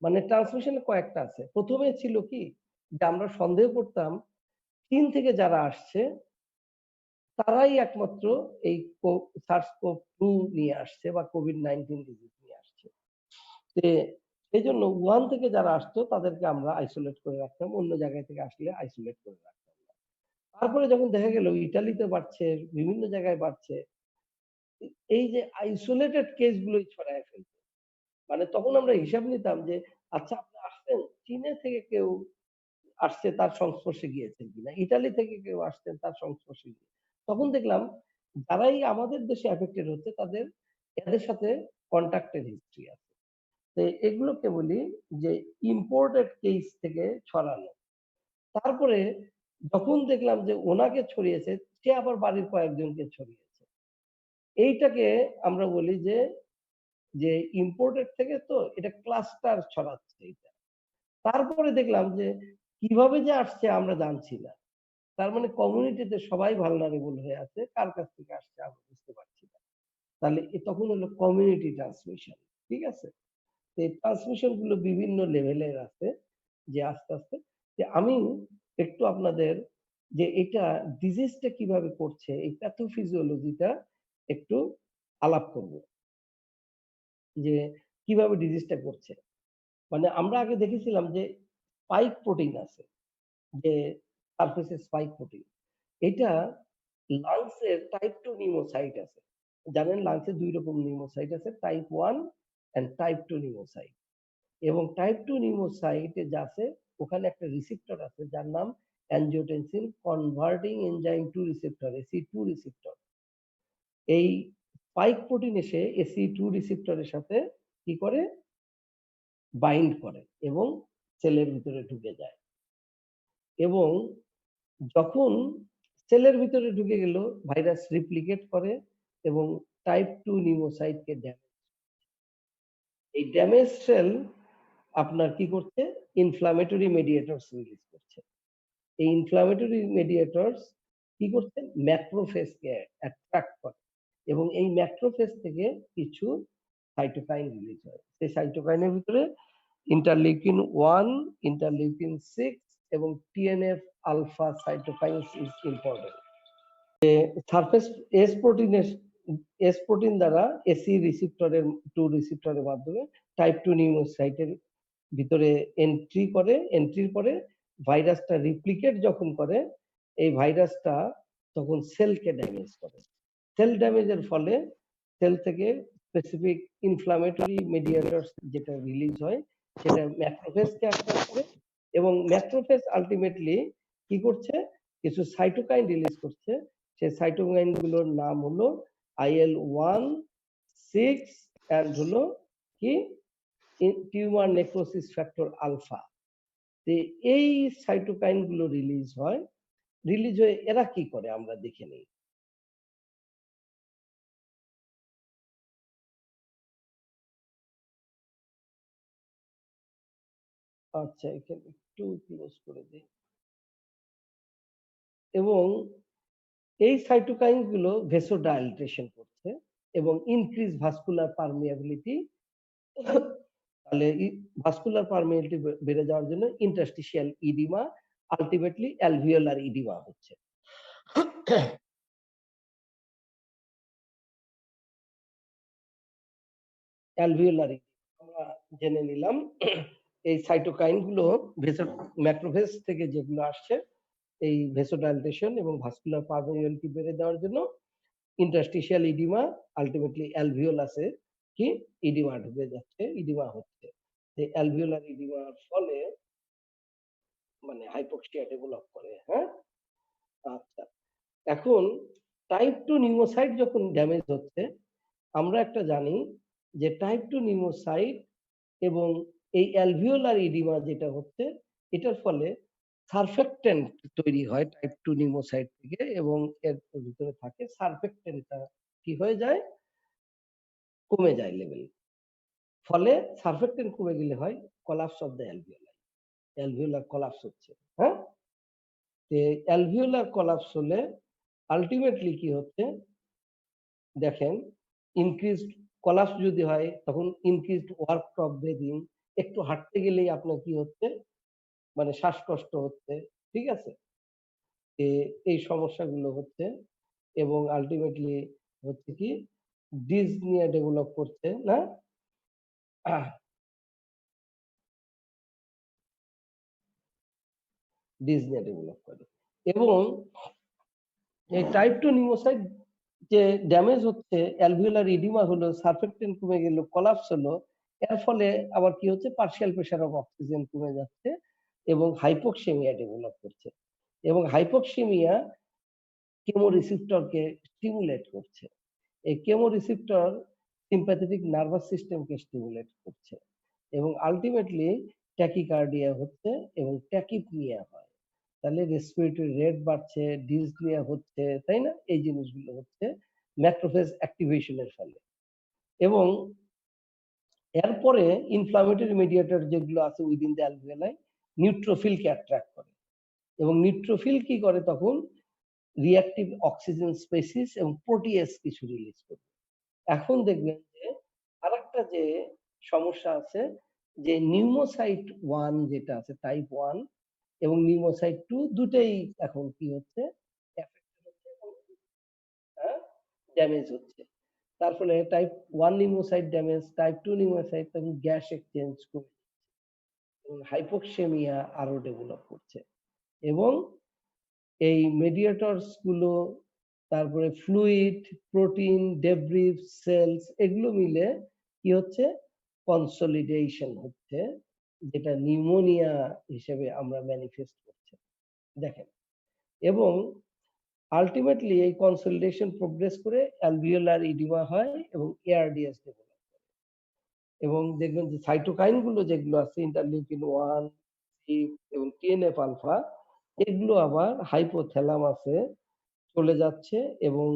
মানে ট্রান্সমিশন কয়েকটা আছে। ১ম এ ছিল কি যে আমরা সন্দেহ করতাম চীন থেকে যারা আসছে তারাই একমাত্র এই SARS-CoV-2 নিয়ে আসছে বা COVID-19 ডিজিজ নিয়ে আসছে। তে সেজন্য উহান থেকে যারা আসতো তাদেরকে আমরা আইসোলেট করে রাখতাম। অন্য জায়গায় থেকে আসলে আইসোলেট করে রাখতাম না। তারপরে যখন দেখা গেল ইতালিতে বাড়ছে, বিভিন্ন জায়গায় বাড়ছে, এই যে আইসোলেটেড কেস গুলোই ছড়ায় ফেলছে। মানে তখন আমরা হিসাব নিতাম যে আচ্ছা আপনি আসছেন চীনে থেকে কেউ আসছে তার সংস্পর্শে গিয়েছেন কিনা, ইতালি থেকে কেউ আসছেন তার সংস্পর্শে গিয়ে। তখন দেখলাম যারাই আমাদের দেশে এফেক্টেড হচ্ছে তাদের এদের সাথে কন্টাক্টের হিস্ট্রি আছে। তো এগুলোকে বলি যে ইম্পোর্টেড কেস থেকে ছড়ানো। তারপরে যখন দেখলাম যে ওনাকে ছড়িয়েছে, সে আবার বাড়ির কয়েকজনকে ছড়িয়েছে। এইটাকে আমরা বলি যে ইম্পোর্টেড থেকে তো এটা ক্লাস্টার ছড়াচ্ছে এইটা। তারপরে দেখলাম যে কিভাবে যে আসছে আমরা জানছি না। তার মানে কমিউনিটিতে সবাই ভালনারেবল হয়ে আছে। কার কাছ থেকে আসছে আমরা বুঝতে পারছি না। তাহলে তখন হলো কমিউনিটি ট্রান্সমিশন। ঠিক আছে? তো এই ট্রান্সমিশন গুলো বিভিন্ন লেভেলের আছে যে আস্তে, আস্তে যে আমি একটু আপনাদের যে এটা ডিজিজটা কিভাবে করছে এই প্যাথোফিজিওলজিটা একটু আলাপ করব। যে কিভাবে ডিজিজটা করছে। মানে আমরা আগে দেখেছিলাম যে স্পাইক প্রোটিন আছে। যে সারফেসে স্পাইক প্রোটিন। এটা লাংসের টাইপ 2 নিউমোসাইট আছে। জানেন লাংসে ২ রকম নিউমোসাইট আছে, টাইপ 1 অ্যান্ড টাইপ 2 নিউমোসাইট। এবং টাইপ 2 নিউমোসাইট এ যা আছে ওখানে একটা রিসেপ্টর আছে যার নাম angiotensin converting enzyme 2 receptor AC2 receptor. এই স্পাইক প্রোটিন এসে AC2 রিসেপ্টরের সাথে কি করে বাইন্ড করে এবং সেলের ভিতরে ঢুকে যায়। এবং যখন সেলের ভিতরে ঢুকে গেল ভাইরাস রিপ্লিকেট করে এবং টাইপ 2 নিউমোসাইটকে ড্যামেজ। এই ড্যামেজ সেল আপনার কি করছে ইনফ্লামেটরি মেডিয়েটরস রিলিজ করছে। এই ইনফ্লামেটরি মেডিয়েটরস কি করছে ম্যাক্রোফেজকে অ্যাট্রাক্ট করে এবং এই ম্যাক্রোফেজ থেকে কিছু সাইটোকাইন রিলিজ হয়। সেই সাইটোকাইনের ভিতরে ইন্টারলিউকিন 1, ইন্টারলিউকিন 6 এবং TNF alpha cytokines is important. Surface S প্রোটিনের এস প্রোটিন দ্বারা এসি রিসেপ্টরের 2 রিসেপ্টরের মাধ্যমে টাইপ 2 নিউমোসাইটের ভিতরে এন্ট্রি করে, এন্ট্রির পরে ভাইরাসটা রিপ্লিকেট যখন করে এই ভাইরাসটা তখন সেলকে ড্যামেজ করে। সেল ড্যামেজের ফলে সেল থেকে স্পেসিফিক ইনফ্লামেটরি মেডিয়েটরস যেটা রিলিজ হয় সেটা ম্যাক্রোফেজকে অ্যাট্রাক্ট করে এবং ম্যাক্রোফেজ আল্টিমেটলি কি করছে কিছু সাইটোকাইন রিলিজ করছে। সেই সাইটোকাইন গুলোর নাম হলো IL-1, 6 এন্ড হলো কি টিউমার নেক্রোসিস ফ্যাক্টর আলফা। এই সাইটোকাইন গুলো রিলিজ হয়। রিলিজ হয়ে এরা কি করে আমরা দেখে নেই। আচ্ছা এখানে একটু ক্লোজ করে দিই। এবং এই সাইটোকাইন গুলো ভেসোডাইলেটেশন করছে এবং ইনক্রিজ ভাস্কুলার পারমিয়াবিলিটি। তাহলে ভাস্কুলার পারমিয়াবিলিটি বেড়ে যাওয়ার জন্য interstitial oedema ultimately alveolar oedema হচ্ছে। অ্যালভিওলার আমরা জেনে নিলাম। এই সাইটোকাইন গুলো ম্যাক্রোফেজ থেকে যেগুলো আসছে এই ভেসোডাইলেটেশন এবং ভাস্কুলার পারমিয়াবিলিটি বেড়ে দেওয়ার জন্য ইন্টারস্টিশিয়াল ইডিমা আলটিমেটলি অ্যালভিওলাসে কি ইডিমা ঢুকে যাচ্ছে, ইডিমা হচ্ছে। এই অ্যালভিওলার ইডিমার ফলে মানে হাইপোক্সিয়া ডেভেলপ করে। হ্যাঁ? আচ্ছা। এখন টাইপ 2 নিউমোসাইট যখন ড্যামেজ হচ্ছে, আমরা একটা জানি যে টাইপ 2 নিউমোসাইট এবং এই অ্যালভিওলার ইডিমা যেটা হচ্ছে, এটার ফলে সারফেক্টেন্ট তৈরি হয় টাইপ 2 নিউমোসাইট থেকে এবং এর ভিতরে থাকে সারফেক্টেন্টটা কি হয়ে যায়? কমে যায় লেভেল। ফলে সারফেক্টেন্ট কমে গেলে হয় collapse of the alveoli. Alveolar collapse হচ্ছে। হ্যাঁ? অ্যালভিওলার কোলাপস হলে আল্টিমেটলি কি হচ্ছে? দেখেন ইনক্রিজড কোলাপস যদি হয় তখন ইনক্রিজড ওয়ার্ক অফ ব্রিথিং, একটু হাঁটতে গেলেই আপনার কি হচ্ছে? মানে শ্বাসকষ্ট হচ্ছে। ঠিক আছে? এই সমস্যাগুলো হচ্ছে এবং আল্টিমেটলি হচ্ছে কি ডিসনিয়া ডেভেলপ করছে, না? ডিসনিয়া ডেভেলপ করে। এবং এই টাইপ 2 নিউমোসাইট যে ড্যামেজ হচ্ছে, অ্যালভিওলার ইডিমা হলো, সারফেক্টেন্ট কমে গেল, কোলাপস হলো। এর ফলে আবার কি হচ্ছে? পার্শিয়াল প্রেশার অফ অক্সিজেন কমে যাচ্ছে এবং হাইপোক্সেমিয়া ডেভেলপ করছে। এবং হাইপোক্সেমিয়া কেমোরিসেপ্টরকে স্টিমুলেট করছে। এই কেমোরিসেপ্টর সিম্প্যাথেটিক নার্ভাস সিস্টেমকে স্টিমুলেট করছে এবং আল্টিমেটলি ট্যাকিকার্ডিয়া হচ্ছে এবং ট্যাকিপনিয়া হয়। তাহলে রেসপিরেটরি রেট বাড়ছে, ডিসনিয়া হচ্ছে, তাই না? এই জিনিসগুলো হচ্ছে ম্যাক্রোফেজ অ্যাক্টিভেশনের ফলে। এবং এরপরে ইনফ্লামেটরি মিডিয়েটর যেগুলো আছে উইদিন দ্য অ্যালভিওলাই নিউট্রোফিলকে অ্যাট্রাক্ট করে এবং নিউট্রোফিল কি করে তখন? রিঅ্যাক্টিভ অক্সিজেন স্পেসিস এবং প্রোটিয়েস কিছু রিলিজ করে। এখন দেখবেন যে আরেকটা যে সমস্যা আছে যে নিউমোসাইট 1 যেটা আছে টাইপ 1 এবং নিউমোসাইট 2 দুটেই এখন কি হচ্ছে? এফেক্টেড হচ্ছে এবং ড্যামেজ হচ্ছে। তার ফলে type 1 pneumocyte damage, type 2 pneumocyte এবং গ্যাস এক্সচেঞ্জ করে এবং হাইপোক্সেমিয়া আরো ডেভেলপ করছে। এবং এই মেডিয়েটরস গুলো তারপরে ফ্লুইড, প্রোটিন, ডেব্রিস, সেলস এগুলো মিলে কি হচ্ছে? কনসলিডেশন হচ্ছে, যেটা নিউমোনিয়া হিসেবে আমরা ম্যানিফেস্ট করছে। দেখেন এবং আল্টিমেটলি এই কনসলিডেশন প্রোগ্রেস করে অ্যালভিওলার ইডিমা হয় এবং এআরডিএস ডেভেলপ করে। এবং দেখবেন যে সাইটোকাইন গুলো যেগুলো আছে ইন্টারলিউকিন 1, 6 এবং টিএনএফ আলফা এগুলো আবার হাইপোথ্যালামাসে চলে যাচ্ছে এবং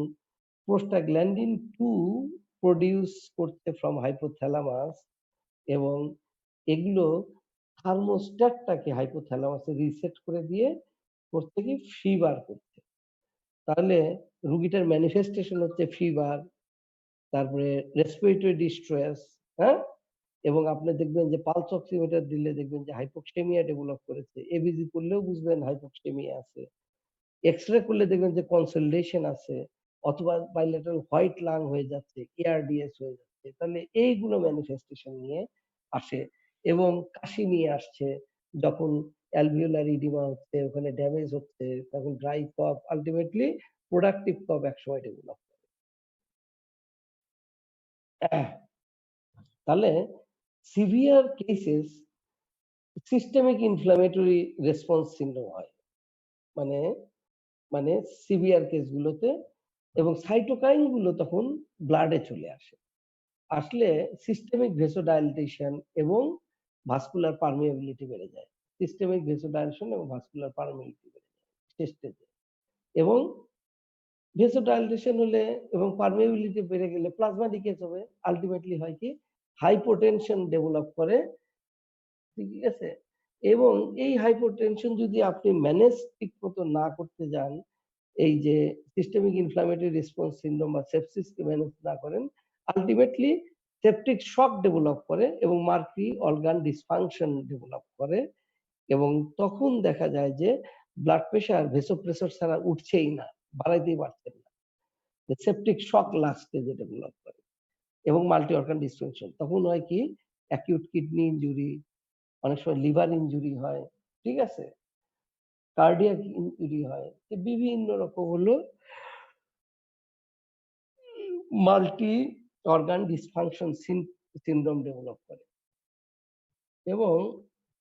প্রোস্টাগ্ল্যান্ডিন 2 প্রোডিউস করছে ফ্রম হাইপোথ্যালামাস এবং এগুলো থার্মোস্ট্যাটটাকে হাইপোথ্যালামাসে রিসেট করে দিয়ে করছে কি ফিভার করছে। তাহলে রুগীটার ম্যানিফেস্টেশন হচ্ছে ফিভার, তারপরে রেসপিরেটরি ডিস্ট্রেস, হ্যাঁ? এবং আপনি দেখবেন যে পালস অক্সিমিটার দিলে দেখবেন যে হাইপোক্সেমিয়া ডেভেলপ করেছে। এবিজি করলেও বুঝবেন হাইপোক্সেমিয়া আছে। এক্স-রে করলে দেখবেন যে কনসলিডেশন আছে অথবা বাইলেটারাল হোয়াইট লাং হয়ে যাচ্ছে, এআরডিএস হয়ে যাচ্ছে। তাহলে এইগুলো ম্যানিফেস্টেশন নিয়ে আসে এবং কাশি নিয়ে আসছে। যখন অ্যালভিওলার ইডিমা হচ্ছে, ওখানে ড্যামেজ হচ্ছে, তখন ড্রাই কফ, আল্টিমেটলি প্রোডাক্টিভ কফ একসময় ডেভেলপ করে। তাহলে severe cases systemic inflammatory response syndrome হয়। মানে মানে সিভিয়ার কেসগুলোতে এবং সাইটোকাইন গুলো তখন ব্লাডে চলে আসে। আসলে সিস্টেমিক ভেসোডাইলেশন এবং ভাস্কুলার পারমিয়াবিলিটি বেড়ে যায়। সিস্টেমিক ভেসোডাইলেশন এবং ভাস্কুলার পারমিয়াবিলিটি বেড়ে যায় শেষ স্টেজে। এবং ভেসোডাইলেশন হলে এবং পারমিয়াবিলিটি বেড়ে গেলে প্লাজমা লিকেজ হবে। আল্টিমেটলি হয় কি? হাইপোটেনশন ডেভেলপ করে, ঠিক আছে? এবং এই হাইপোটেনশন যদি আপনি ম্যানেজ ঠিকমতো না করতে যান, এই যে সিস্টেমিক ইনফ্ল্যামেটরি রেসপন্স সিনড্রোম বা সেপসিসকে ম্যানেজ না করেন, আল্টিমেটলি সেপটিক শক ডেভেলপ করে এবং মার্কি অর্গান ডিসফাংশন ডেভেলপ করে এবং তখন দেখা যায় যে ব্লাড প্রেশার ভেসোপ্রেসর ছাড়া উঠছেই না, বাড়াইতেই পারছেন না। সেপটিক শক লাস্ট স্টেজে ডেভেলপ করে এবং মাল্টি অর্গান ডিসফাংশন। তখন হয় কি? অ্যাকিউট কিডনি ইনজুরি, অনেক সময় লিভার ইনজুরি হয়, ঠিক আছে? কার্ডিয়াক ইনজুরি হয়। বিভিন্ন রকম হলো multi organ dysfunction syndrome develop করে এবং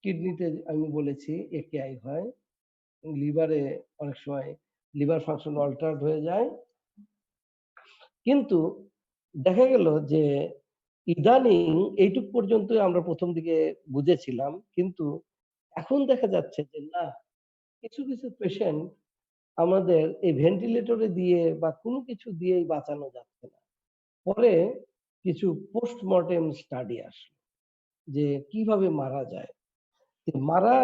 কিডনিতে আমি বলেছি একেআই হয়, লিভারে অনেক সময় লিভার ফাংশন অল্টারড হয়ে যায় কিন্তু দেখা গেল যে ইদানিং এইটুক পর্যন্তই আমরা ১ম দিকে বুঝেছিলাম। কিন্তু এখন দেখা যাচ্ছে যে না, কিছু পেশেন্ট আমাদের এই ভেন্টিলেটরে দিয়ে বা কোনো কিছু দিয়েই বাঁচানো যাচ্ছে না। পরে কিছু পোস্টমর্টেম স্টাডি আসলো যে কিভাবে মারা যায়। মারা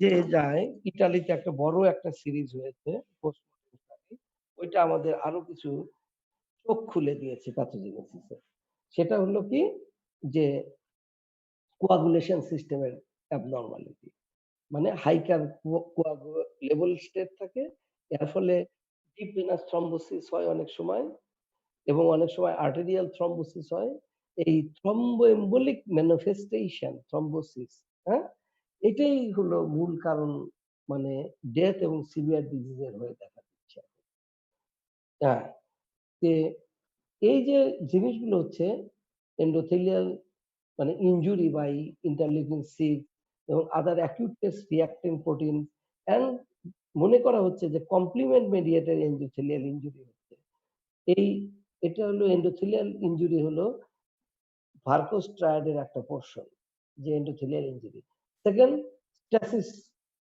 যে যায়, ইতালিতে একটা বড় একটা সিরিজ হয়েছে পোস্টমর্টেম স্টাডি। ওইটা আমাদের আরো কিছু চোখ খুলে দিয়েছে প্যাথোজেনেসিস এর। সেটা হলো কি যে কোয়াগুলেশন সিস্টেমের অ্যাবনরমালিটি। মানে হাইকার কোয়াগুলেবল স্টেট থাকে। এর ফলে ডিপ ভেনাস থ্রম্বোসিস হয় অনেক সময় এবং অনেক সময় আর্টেরিয়াল থ্রম্বোসিস হয়। এই থ্রম্বোএম্বোলিক ম্যানিফেস্টেশন থ্রম্বোসিস, হ্যাঁ? এটাই হলো মূল কারণ, মানে ডেথ এবং সিভিয়ার ডিজিজ এর হয়ে দেখা দিচ্ছে। হ্যাঁ, তে এই যে জিনিসগুলো হচ্ছে এন্ডোথেলিয়াল মানে ইনজুরি বাই ইন্টারলিউকিন 6 এবং other acute test reacting protein and মনে করা হচ্ছে যে কমপ্লিমেন্ট মেডিয়েটেড এন্ডোথেলিয়াল ইনজুরি হচ্ছে। এই এটা হলো এন্ডোথেলিয়াল ইনজুরি হলো ভার্কোস ট্রায়াড এর একটা পোরশন যে এন্ডোথেলিয়াল ইনজুরি। সেকেন্ড স্ট্যাসিস,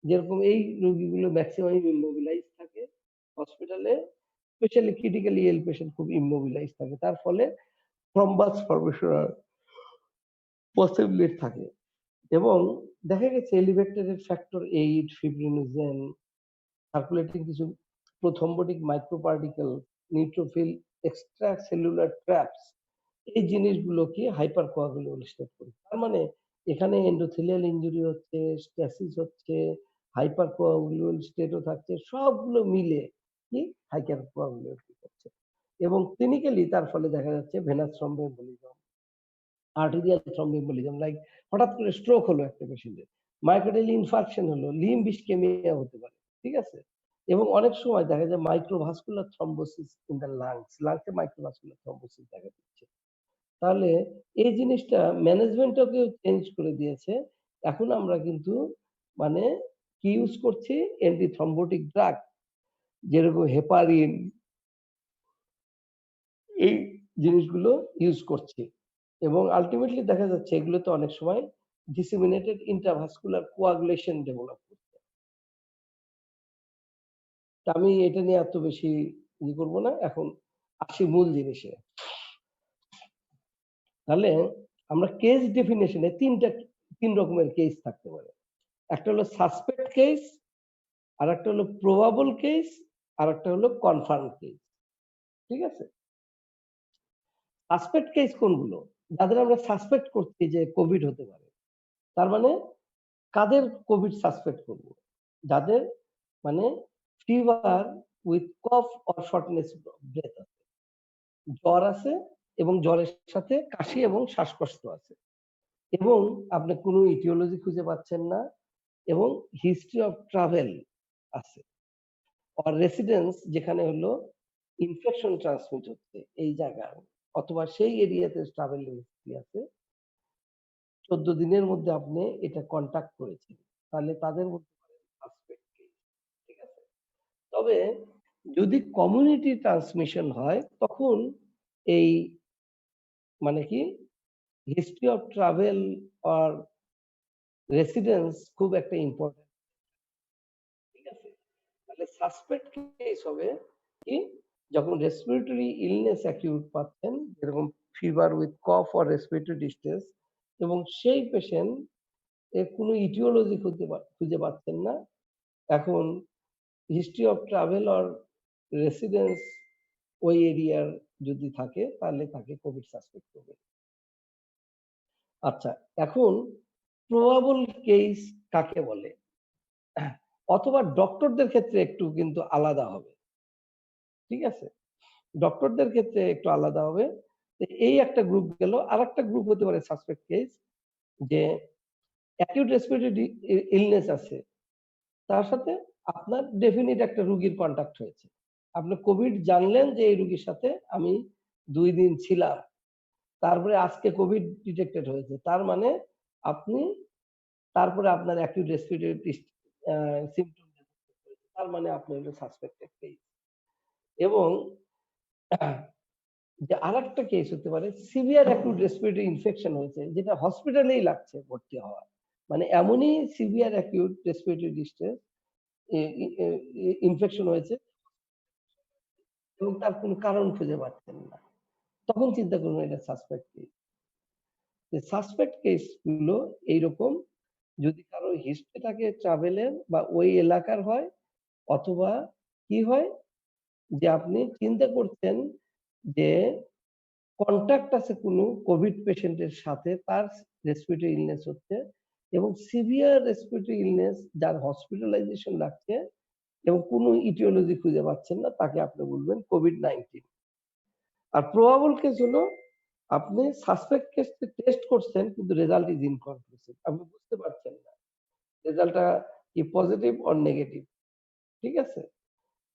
যেরকম এই রোগীগুলো ম্যাক্সিমাম ইমমোবিলাইজ থাকে হসপিটালে, স্পেশালি ক্রিটিক্যালি ইল পেশেন্ট খুব ইমমোবিলাইজ থাকে। তার ফলে থ্রম্বাস ফরমেশন পসিবলি থাকে এবং দেখা গেছে এলিভেটেড ফ্যাক্টর 8, ফিব্রিনোজেন, সার্কুলেটিং কিছু প্রোথ্রম্বোটিক মাইক্রোপার্টিকেল, নিউট্রোফিল, এক্সট্রা সেলুলার ট্র্যাপস, এই জিনিসগুলোকে হাইপার কোয়াগুলেশন করে। তার মানে এখানে এন্ডোথেলিয়াল ইনজুরি হচ্ছে, স্ট্যাসিস হচ্ছে, হাইপার কোয়াগুলেবল স্টেটও থাকছে। সবগুলো মিলে কি হাইপার কোয়াগুলেশন করছে। এবং ক্লিনিক্যালি তার ফলে দেখা যাচ্ছে venous thromboembolism, arterial thromboembolism, like হঠাৎ করে স্ট্রোক হলো একটা পেশেন্টের, মায়োকার্ডিয়াল ইনফারকশন হলো, লিম্ব ইসকেমিয়া হতে পারে। ঠিক আছে? এবং অনেক সময় দেখা যায় microvascular thrombosis in the lungs, লাংসে মাইক্রোভাস্কুলার থ্রম্বোসিস দেখা দিচ্ছে। তাহলে এই জিনিসটা ম্যানেজমেন্টটাকেও চেঞ্জ করে দিয়েছে। এখন আমরা কিন্তু মানে কি ইউজ করছি? অ্যান্টি থ্রম্বোটিক ড্রাগ, যেরকম হেপারিন, এই জিনিসগুলো ইউজ করছি। এবং আল্টিমেটলি দেখা যাচ্ছে এগুলোতে অনেক সময় ডিসেমিনেটেড ইন্ট্রাভাস্কুলার কোয়াগুলেশন ডেভেলপ করছে। তা আমি এটা নিয়ে এত বেশি করব না। এখন আসি মূল জিনিসে। তাহলে আমরা কেস ডেফিনিশন এ ৩ রকমের কেস থাকতে পারে। একটা হলো সাসপেক্ট কেস, আরেকটা হলো প্রবাবল কেস, আরেকটা হলো কনফার্ম কেস। ঠিক আছে? সাসপেক্ট কেস কোনগুলো? যাদের আমরা সাসপেক্ট করছি যে কোভিড হতে পারে। তার মানে কাদের কোভিড সাসপেক্ট করব? যাদের মানে fever with cough or shortness of breadth আছে, জ্বর আছে এবং জ্বরের সাথে কাশি এবং শ্বাসকষ্ট আছে এবং আপনি কোনো ইটিওলজি খুঁজে পাচ্ছেন না এবং হিস্ট্রি অফ ট্রাভেল আছে অর রেসিডেন্স যেখানে হলো ইনফেকশন ট্রান্সমিট হচ্ছে এই জায়গায় অথবা সেই এরিয়াতে ট্রাভেল হিস্ট্রি আছে, ১৪ দিনের মধ্যে আপনি এটা কন্টাক্ট করেছেন, তাহলে তাদের মধ্যে সাসপেক্ট কেস। ঠিক আছে? তবে যদি কমিউনিটি ট্রান্সমিশন হয় তখন এই মানে কি history of travel or residence খুব একটা ইম্পর্টেন্ট। ঠিক আছে? তাহলে সাসপেক্ট কেস হবে কি যখন রেসপিরেটরি ইলনেস অ্যাকিউট পাচ্ছেন, যেরকম fever with cough or respiratory distress এবং সেই পেশেন্ট এর কোনো ইটিওলজি খুঁজে পাচ্ছেন না। এখন history of travel or residence ওই এরিয়ার যদি থাকে তাহলে তাকে কোভিড সাসপেক্ট করবে। আচ্ছা, এখন প্রবাবল কেস কাকে বলে? অথবা ডক্টরদের ক্ষেত্রে একটু কিন্তু আলাদা হবে। ঠিক আছে? ডক্টরদের ক্ষেত্রে একটু আলাদা হবে। এই একটা গ্রুপ গেল। আরেকটা গ্রুপ হতে পারে সাসপেক্ট কেস, যে অ্যাকিউট রেসপিরেটরি ইলনেস আছে। তার সাথে আপনার ডেফিনিট একটা রোগীর কনট্যাক্ট হয়েছে। আপনি কোভিড জানলেন যে এই রোগীর সাথে আমি ২ দিন ছিলাম। তারপরে আজকে কোভিড ডিটেক্টেড হয়েছে। তার মানে আপনি তারপরে আপনার অ্যাকিউট রেসপিরেটরি আ সিম্পটম তার মানে আপনি হলো সাসপেক্টেড কেস এবং যে আরেকটা কেস হতে পারে সিভিয়ার অ্যাকিউট রেসপিরেটরি ইনফেকশন হয়েছে, যেটা হসপিটালেই লাগছে ভর্তি হওয়া। মানে এমনই severe acute respiratory distress infection হয়েছে এবং তার কোনো কারণ খুঁজে পাচ্ছেন না। তখন চিন্তা করুন এটা সাসপেক্ট কেস। যে সাসপেক্ট কেস গুলো এইরকম, যদি কারো হিস্ট্রি থাকে ট্রাভেলের বা ওই এলাকার হয়, অথবা কি হয় যে আপনি চিন্তা করছেন যে কন্টাক্ট আছে কোনো কোভিড পেশেন্টের সাথে, তার রেসপিরেটরি ইলনেস হচ্ছে এবং সিভিয়ার রেসপিরেটরি ইলনেস যার হসপিটালাইজেশন লাগছে এবং কোনো ইটিওলজি খুঁজে পাচ্ছেন না, তাকে আপনি বলবেন কোভিড-19। আর প্রবাবল কেস হলো আপনি সাসপেক্ট কেস টেস্ট করছেন কিন্তু রেজাল্ট ইজ ইনকনক্লুসিভ। আপনি বুঝতে পারছেন না রেজাল্টটা কি পজিটিভ অর নেগেটিভ। ঠিক আছে?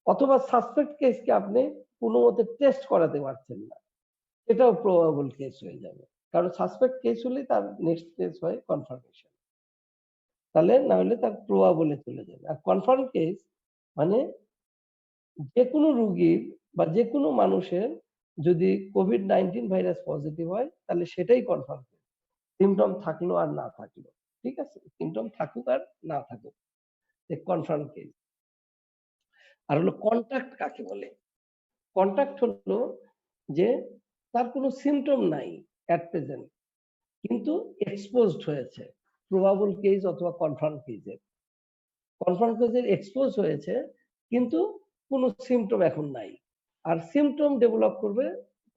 অথবা সাসপেক্ট কেসকে আপনি কোনোমতে টেস্ট করাতে পারছেন না। এটাও প্রবাবল কেস হয়ে যাবে। কারণ সাসপেক্ট কেস হলেই তার নেক্সট কেস হয় কনফার্মেশন। তাহলে না হলে তার প্রবাবলে চলে যাবে। আর কনফার্ম কেস মানে যেকোনো রোগীর বা যেকোনো মানুষের যদি কোভিড-19 ভাইরাস পজিটিভ হয় তাহলে সেটাই কনফার্ম কেস। সিম্পটম থাকলো আর না থাকলো। ঠিক আছে? সিম্পটম থাকুক আর না থাকুক। Confirm case. আর হলো কন্টাক্ট কাকে বলে? কন্টাক্ট হলো যে তার কোনো সিম্পটম নাই এট প্রেজেন্ট, কিন্তু এক্সপোজড হয়েছে প্রবাবল কেস অথবা কনফার্ম কেসের। কনফার্ম কেসের এক্সপোজ হয়েছে কিন্তু কোনো সিম্পটম এখন নাই। আর সিম্পটম ডেভেলপ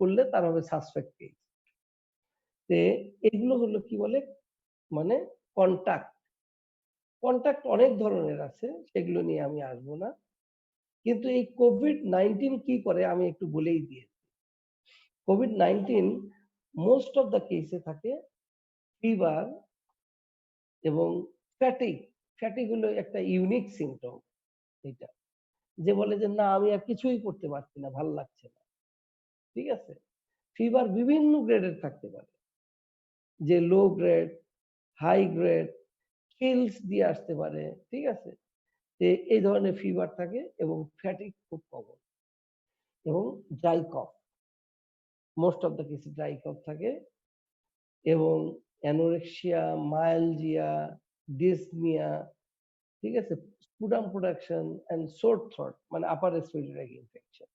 করলে তার হবে সাসপেক্ট কেস। এগুলো হলো কি বলে মানে কন্টাক্ট। কন্টাক্ট অনেক ধরনের আছে, সেগুলো নিয়ে আমি আসবো না। কিন্তু এই কোভিড-19 কি করে আমি একটু বলেই দিয়েছি। কোভিড-19 মোস্ট অফ দ্য কেসে থাকে ফিভার এবং ফ্যাটিগ। ফ্যাটিগ হলো একটা ইউনিক সিম্পটম এটা। যে বলে যে না আমি আর কিছুই করতে পারছি না, ভাল লাগছে না। ঠিক আছে? ফিভার বিভিন্ন গ্রেডের থাকতে পারে। যে low grade, high grade, chills দিয়ে আসতে পারে। ঠিক আছে? এই ধরনের ফিভার থাকে এবং ফ্যাটিগ খুব কমন এবং dry cough. Most of the কেসে ড্রাই কফ থাকে এবং অ্যানোরেক্সিয়া, মায়ালজিয়া, ডিসনিয়া, ঠিক আছে? Sputum production and Soar throat মানে আপার রেসপিরেটরি ইনফেকশন।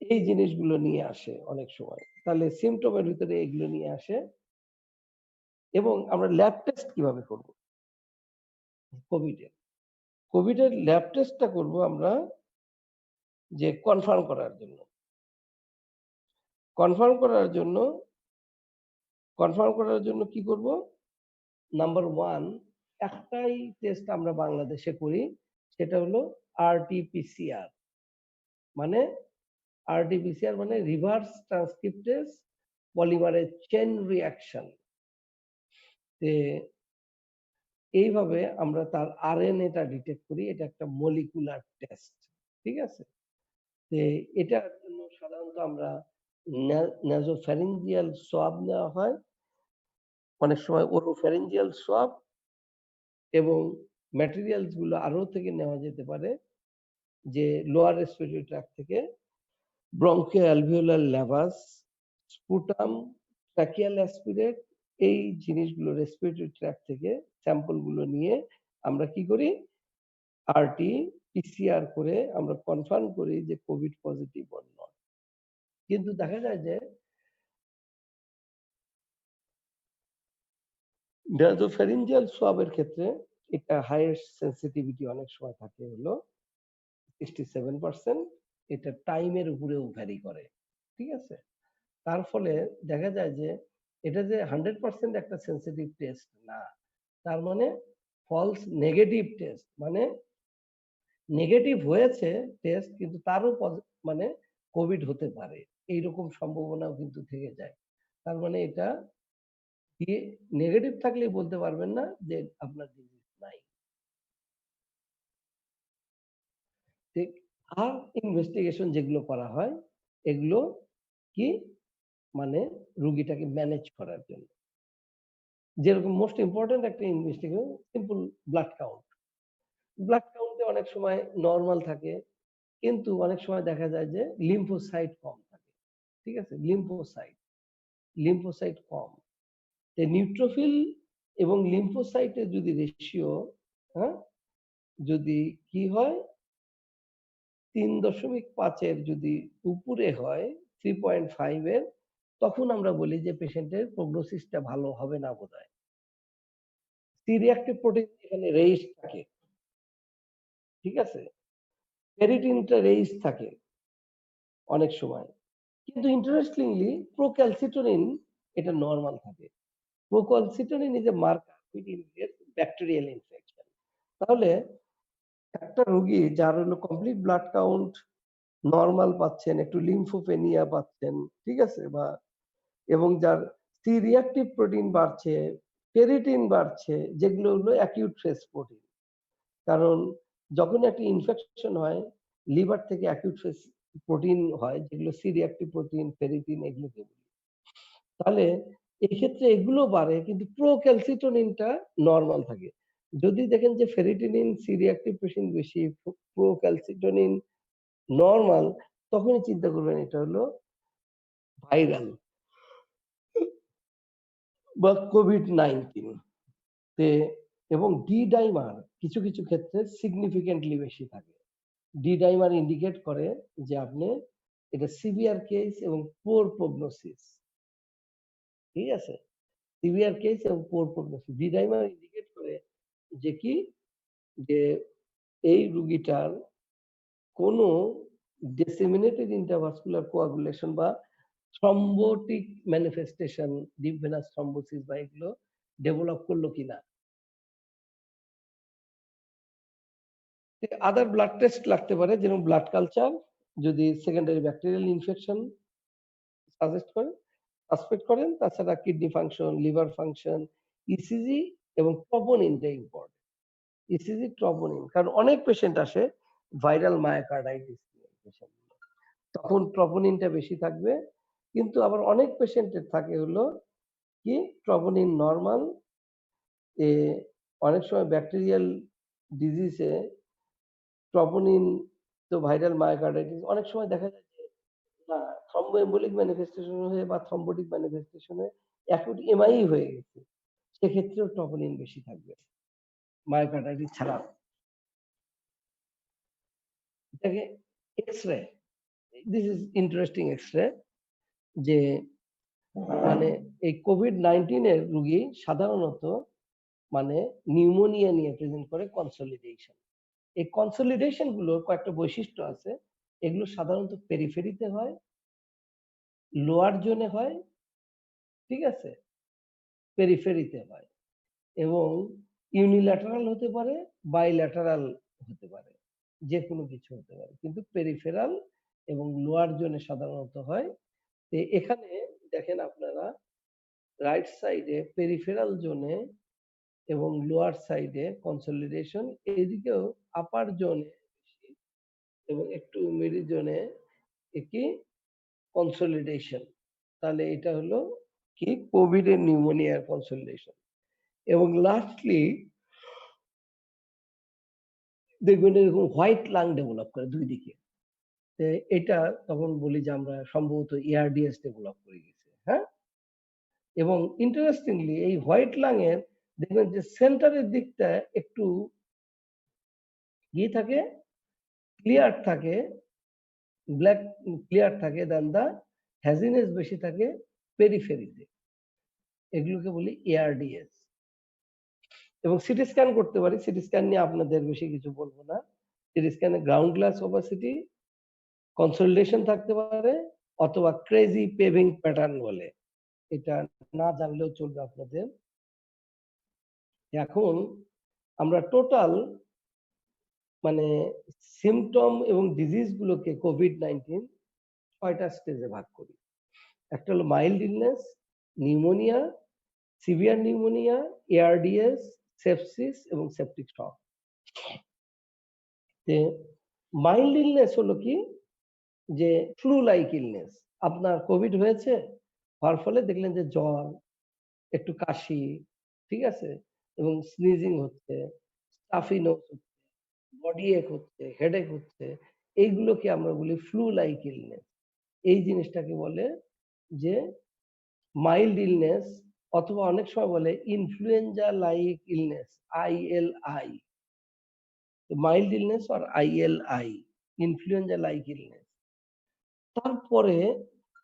এই জিনিসগুলো নিয়ে আসে অনেক সময়। তাহলে সিম্পটমের ভিতরে এগুলো নিয়ে আসে এবং আমরা ল্যাব টেস্ট কিভাবে করব? কোভিডের। কোভিডের ল্যাব টেস্টটা করব আমরা যে কনফার্ম করার জন্য কি করব? নাম্বার 1 একটাই টেস্ট আমরা বাংলাদেশে করি, সেটা হলো RT-PCR। মানে RT-PCR মানে reverse transcriptase polymerase chain reaction. এইভাবে আমরা তার আরএনএটা ডিটেক্ট করি। এটা একটা মলিকুলার টেস্ট। ঠিক আছে? এটার জন্য সাধারণত আমরা নাসোফ্যারিঞ্জিয়াল সোয়াব নেওয়া হয়। অনেক সময় ওরোফ্যারিঞ্জিয়াল সোয়াব এবং ম্যাটেরিয়ালস গুলো আরো থেকে নেওয়া যেতে পারে, যে লোয়ার রেসপিরেটরি ট্র্যাক্ট থেকে ব্রঙ্কিওঅ্যালভিওলার ল্যাভাস, স্পুটাম, ট্রাকিয়াল অ্যাসপিরেট, এই জিনিসগুলো রেসপিরেটরি ট্র্যাক্ট থেকে স্যাম্পল গুলো নিয়ে আমরা কি করি? RT-PCR করে আমরা কনফার্ম করি যে কোভিড পজিটিভ অর নট। কিন্তু দেখা যায় যে নাসোফ্যারিঞ্জিয়াল সোয়াবের ক্ষেত্রে এটা হাইয়েস্ট সেনসিটিভিটি অনেক সময় থাকে হলো 67%। এটা টাইমের উপরেও ভ্যারি করে। ঠিক আছে? তার ফলে দেখা যায় যে এটা যে 100% একটা সেনসিটিভ টেস্ট না। তার মানে ফলস নেগেটিভ টেস্ট। মানে নেগেটিভ হয়েছে টেস্ট কিন্তু তারও মানে কোভিড হতে পারে। এইরকম সম্ভাবনাও কিন্তু থেকে যায়। তার মানে এটা নেগেটিভ থাকলেই বলতে পারবেন না যে আপনার ডিজিজ নাই। ঠিক। আর ইনভেস্টিগেশন যেগুলো করা হয় এগুলো কি মানে রোগীটাকে ম্যানেজ করার জন্য। যেরকম মোস্ট ইম্পর্টেন্ট একটা investigation simple blood count. Blood কাউন্টে অনেক সময় নরমাল থাকে, কিন্তু অনেক সময় দেখা যায় যে লিম্ফোসাইট কম থাকে। ঠিক আছে? লিম্ফোসাইট কম। নিউট্রোফিল এবং লিম্ফোসাইটের যদি রেশিও, হ্যাঁ, যদি কি হয় ৩.৫ এর যদি উপরে হয় 3.5 এর, তখন আমরা বলি যে পেশেন্টের প্রগনোসিসটা ভালো হবে না বোধহয়। সি রিঅ্যাক্টিভ প্রোটিন এখানে রেইজ থাকে। ঠিক আছে? ফেরিটিনটা রেইজ থাকে অনেক সময়। কিন্তু ইন্টারেস্টিংলি প্রোক্যালসিটোনিন এটা নরমাল থাকে। Procalcitonin is a marker which indicates bacterial infection. তাহলে একটা রোগী যার হলো কমপ্লিট ব্লাড কাউন্ট নরমাল পাচ্ছেন, একটু লিম্ফোপেনিয়া পাচ্ছেন, ঠিক আছে? বা এবং যার সি রিঅ্যাক্টিভ প্রোটিন বাড়ছে, ফেরিটিন বাড়ছে, যেগুলো হলো অ্যাকিউট ফেজ প্রোটিন। কারণ যখন একটা ইনফেকশন হয় লিভার থেকে অ্যাকিউট ফেজ প্রোটিন হয়, যেগুলো সি রিঅ্যাক্টিভ প্রোটিন, ফেরিটিন এগুলোকে বলি। তাহলে এক্ষেত্রে এগুলো বাড়ে কিন্তু প্রোক্যালসিটোনিনটা নরমাল থাকে। যদি দেখেন যে ফেরিটিনিন, সি রিঅ্যাক্টিভ প্রোটিন বেশি, প্রোক্যালসিটোনিন নরমাল, তখনই চিন্তা করবেন এটা হলো ভাইরাল বা কোভিড-19 তে। এবং ডি ডাইমার কিছু কিছু ক্ষেত্রে সিগনিফিকেন্টলি বেশি থাকে। ডি ডাইমার ইন্ডিকেট করে যে আপনি এটা সিভিয়ার কেস এবং পুয়ার প্রগনোসিস। ঠিক আছে? সিভিয়ার কেস এবং poor prognosis. D dimer indicate করে যে কি, যে এই রোগীটার কোনো ডিসেমিনেটেড ইন্ট্রাভাস্কুলার কোয়াগুলেশন বা thrombotic manifestation, deep venous thrombosis বা এগুলো ডেভেলপ করলো কিনা। আদার ব্লাড টেস্ট লাগতে পারে, যেরকম ব্লাড কালচার যদি সেকেন্ডারি ব্যাকটেরিয়াল ইনফেকশন সাসপেক্ট করেন। তাছাড়া kidney function, liver function, ECG এবং ট্রপোনিনটা ইম্পর্টেন্ট। ইসিজি, ট্রপোনিন, কারণ অনেক পেশেন্ট আসে ভাইরাল মায়োকার্ডাইটিস নিয়ে, তখন ট্রপোনিনটা বেশি থাকবে। কিন্তু আবার অনেক পেশেন্টের থাকে হলো কি ট্রপোনিন নরমাল, অনেক সময় ব্যাকটেরিয়াল ডিজিজে ট্রপোনিন, তো ভাইরাল মায়োকার্ডাইটিস অনেক সময় দেখা যায় যে না, থ্রম্বোএম্বোলিক ম্যানিফেস্টেশন হয়ে বা থ্রম্বোটিক ম্যানিফেস্টেশন হয়ে অ্যাকুট এমআই হয়ে গেছে, সেক্ষেত্রেও ট্রপোনিন বেশি থাকবে মায়োকার্ডাইটিস ছাড়াও। এটাকে X-ray, this is interesting X-ray, যে মানে এই কোভিড-19 এর রোগী সাধারণত মানে নিউমোনিয়া নিয়ে প্রেজেন্ট করে কনসলিডেশন। এই কনসলিডেশন গুলোর কয়েকটা বৈশিষ্ট্য আছে। এগুলো সাধারণত পেরিফেরিতে হয়, লোয়ার জোনে হয়, ঠিক আছে? পেরিফেরিতে হয় এবং ইউনিল্যাটারাল হতে পারে, বাইল্যাটারাল হতে পারে, যে কোনো কিছু হতে পারে, কিন্তু পেরিফেরাল এবং লোয়ার জোনে সাধারণত হয়। এখানে দেখেন আপনারা রাইট সাইডে পেরিফেরাল জোনে এবং লোয়ার সাইডে কনসলিডেশন, এদিকেও আপার জোনে এবং একটু মিডল জোনে কি কনসলিডেশন। তাহলে এটা হলো কি কোভিড এর নিউমোনিয়ার কনসলিডেশন। এবং লাস্টলি দেখবেন এরকম হোয়াইট লাং ডেভেলপ করে দুই দিকে। এটা তখন বলি যে আমরা সম্ভবত এআরডিএস ডেভেলপ করে গেছে। হ্যাঁ, এবং ইন্টারেস্টিংলি এই হোয়াইট লাং এর দেখবেন যে সেন্টারের দিকটা একটু কি থাকে, ক্লিয়ার থাকে, ব্ল্যাক ক্লিয়ার থাকে, দেন দা হ্যাজিনেস বেশি থাকে পেরিফেরিতে। এগুলোকে বলি এআরডিএস। এবং সিটি স্ক্যান করতে পারি, সিটি স্ক্যান নিয়ে আপনাদের বেশি কিছু বলবো না। সিটি স্ক্যানে গ্রাউন্ড গ্লাস ওপাসিটি, কনসলিডেশন থাকতে পারে, অথবা ক্রেজি পেভিং প্যাটার্ন বলে, এটা না জানলেও চলবে আপনাদের। এখন আমরা টোটাল মানে সিমটম এবং ডিজিজ গুলোকে কোভিড-19 ছয়টা স্টেজে ভাগ করি। একটা হলো mild illness, pneumonia, severe pneumonia, ARDS, sepsis এবং সেপটিক শক। মাইল্ড ইলনেস হলো কি, যে ফ্লু লাইক ইলনেস, আপনার কোভিড হয়েছে, হওয়ার ফলে দেখলেন যে জ্বর, একটু কাশি, ঠিক আছে, এবং স্নিজিং হচ্ছে, স্টাফি নোজ হচ্ছে, বডি এক হচ্ছে, হেডেক হচ্ছে, এইগুলোকে আমরা বলি ফ্লু লাইক ইলনেস। এই জিনিসটাকে বলে যে মাইল্ড ইলনেস, অথবা অনেক সময় বলে influenza like illness, ILI। Mild illness or ILI, influenza like illness. তারপরে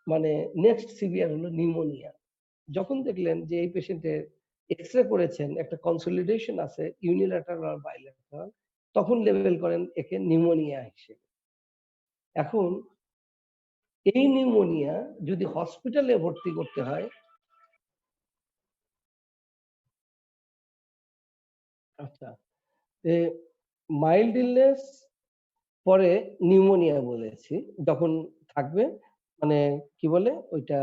মানে নেক্সট সিভিয়ার হলো নিউমোনিয়া। যখন দেখলেন যে এই পেশেন্টের এক্স-রে করেছেন, একটা কনসলিডেশন আছে ইউনিল্যাটারাল আর বাইল্যাটারাল, তখন লেবেল করেন একে নিউমোনিয়া হিসেবে। এখন এই নিউমোনিয়া যদি হসপিটালে ভর্তি করতে হয়, আচ্ছা, মাইল্ড ইলনেস পরে নিউমোনিয়া বলেছি, যখন থাকবে মানে কি বলে ওইটা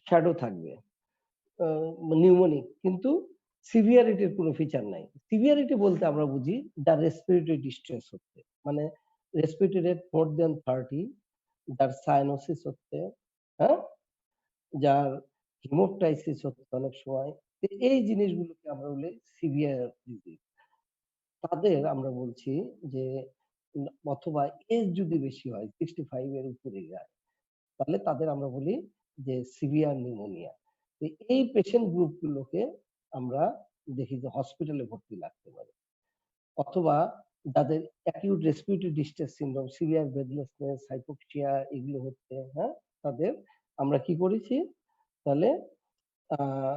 শ্যাডো থাকবে, নিউমোনিক, কিন্তু সিভিয়ারিটির কোনো ফিচার নাই। সিভিয়ারিটি বলতে আমরা বুঝি যার রেসপিরেটরি ডিস্ট্রেস হচ্ছে, মানে রেসপিরেটরি রেট মোর দেন 30, যার সাইনোসিস হচ্ছে, হ্যাঁ, যার হিমোপটাইসিস হচ্ছে অনেক সময়। এই জিনিসগুলোকে আমরা বলি সিভিয়ার ডিজিজ। তাদের আমরা বলছি যে অথবা এজ যদি বেশি হয় 65 এর উপরে যায়, তাহলে তাদের আমরা বলি যে সিভিয়ার নিউমোনিয়া। এই পেশেন্ট গ্রুপগুলোকে আমরা দেখি যে হসপিটালে ভর্তি লাগতে পারে, অথবা যাদের acute respiratory distress syndrome, severe breathlessness, hypoxia এগুলো হচ্ছে, হ্যাঁ, তাদের আমরা কি করেছি তাহলে আহ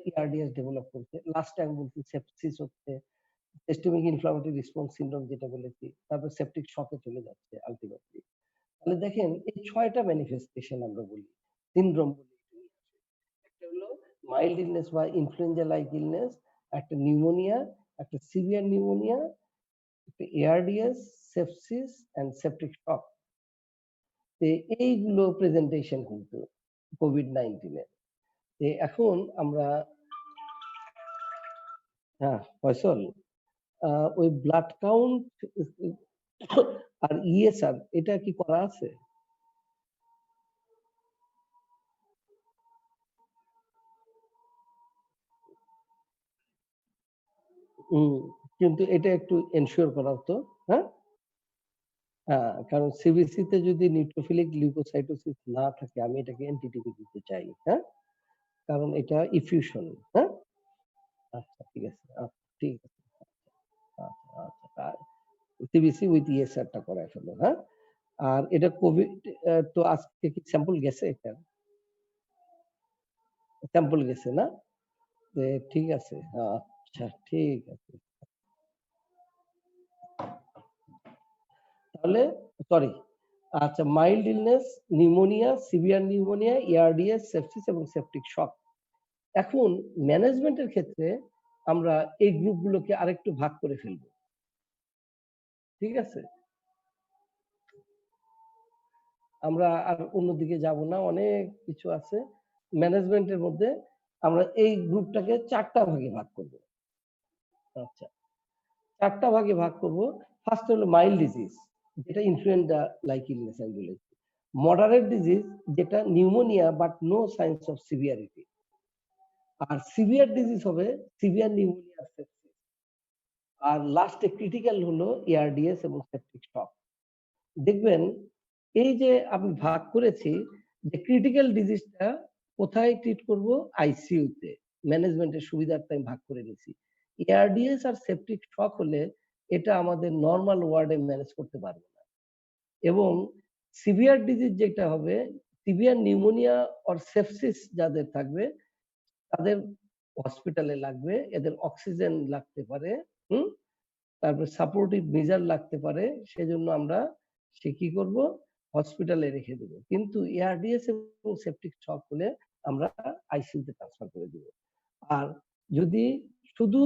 ERDS ডেভেলপ করছে। লাস্ট টাইম বলছি সেপসিস হচ্ছে, সিস্টেমিক ইনফ্লামেটরি রেসপন্স সিনড্রোম যেটা বলেছি, তারপর সেপটিক শকে চলে যাচ্ছে আলটিমেটলি। তাহলে দেখেন এই ৬টা ম্যানিফেস্টেশন আমরা বলি, সিনড্রোম বলি। একটা হলো মাইল্ড ইলনেস বা ইনফ্লুয়েঞ্জা লাইক ইলনেস, একটা নিউমোনিয়া, একটা সিভিয়ার নিউমোনিয়া, একটা ARDS, sepsis and septic shock. এইগুলো প্রেজেন্টেশন কিন্তু কোভিড-19 এর। এখন আমরা, হ্যাঁ, ফয়সল, ওই ব্লাড কাউন্ট আর ESR এটা কি করা আছে? হুম, কিন্তু এটা একটু এনশিওর করা হতো, হ্যাঁ? হ্যাঁ, কারণ সিবিসি তে যদি নিউট্রোফিলিক লিউকোসাইটোসিস না থাকে, আমি এটাকে এনটিটিপি দিতে চাই, হ্যাঁ? কারণ এটা ইফিউশন, হ্যাঁ? আচ্ছা, ঠিক আছে। ঠিক আছে। আচ্ছা, আচ্ছা। সিবিসি উইথ ইএসআর টা করায় ফেলো, হ্যাঁ? আর এটা কোভিড, তো আজকে কি স্যাম্পল গেছে এটা? স্যাম্পল গেছে না? ঠিক আছে। আচ্ছা, ঠিক আছে। তাহলে সরি, আচ্ছা, mild illness, pneumonia, severe pneumonia, ARDS, sepsis এবং সেপটিক শক। এখন ম্যানেজমেন্টের ক্ষেত্রে আমরা এই গ্রুপগুলোকে আরেকটু ভাগ করে ফেলব। ঠিক আছে? আমরা আর অন্যদিকে যাব না, অনেক কিছু আছে। ম্যানেজমেন্টের মধ্যে আমরা এই গ্রুপটাকে ৪টা ভাগে ভাগ করব। আচ্ছা, ৪টা ভাগে ভাগ করব। ফার্স্ট হলো মাইল্ড ডিজিজ, যেটা ইনফ্লুয়েঞ্জা লাইক ইলনেস আমি বলেছি। মডারেট ডিজিজ, যেটা pneumonia but no signs of severity. আর সিভিয়ার ডিজিজ হবে সিভিয়ার নিউমোনিয়া, সেপসিস। আর লাস্টে ক্রিটিক্যাল হলো এআরডিএস এবং সেপটিক শক। দেখবেন এই যে আমি ভাগ করেছি, যে ক্রিটিক্যাল ডিজিজটা কোথায় ট্রিট করব, আইসিইউ তে, ম্যানেজমেন্টের সুবিধার্থে আমি ভাগ করে নিয়েছি। এআরডিএস আর সেপটিক শক হলে এটা আমাদের নরমাল ওয়ার্ডে ম্যানেজ করতে পারবো না। এবং সিভিয়ার ডিজিজ যেটা হবে, সিভিয়ার নিউমোনিয়া অর সেপসিস যাদের থাকবে, তাদের হসপিটালে লাগবে, এদের অক্সিজেন লাগতে পারে, হুম, তারপর সাপোর্টিভ মেজার লাগতে পারে। সেজন্য আমরা কি করব, হসপিটালে রেখে দেব। কিন্তু এআরডিএস এবং সেপটিক শক হলে আমরা আইসিইউ তে ট্রান্সফার করে দেব। আর যদি শুধু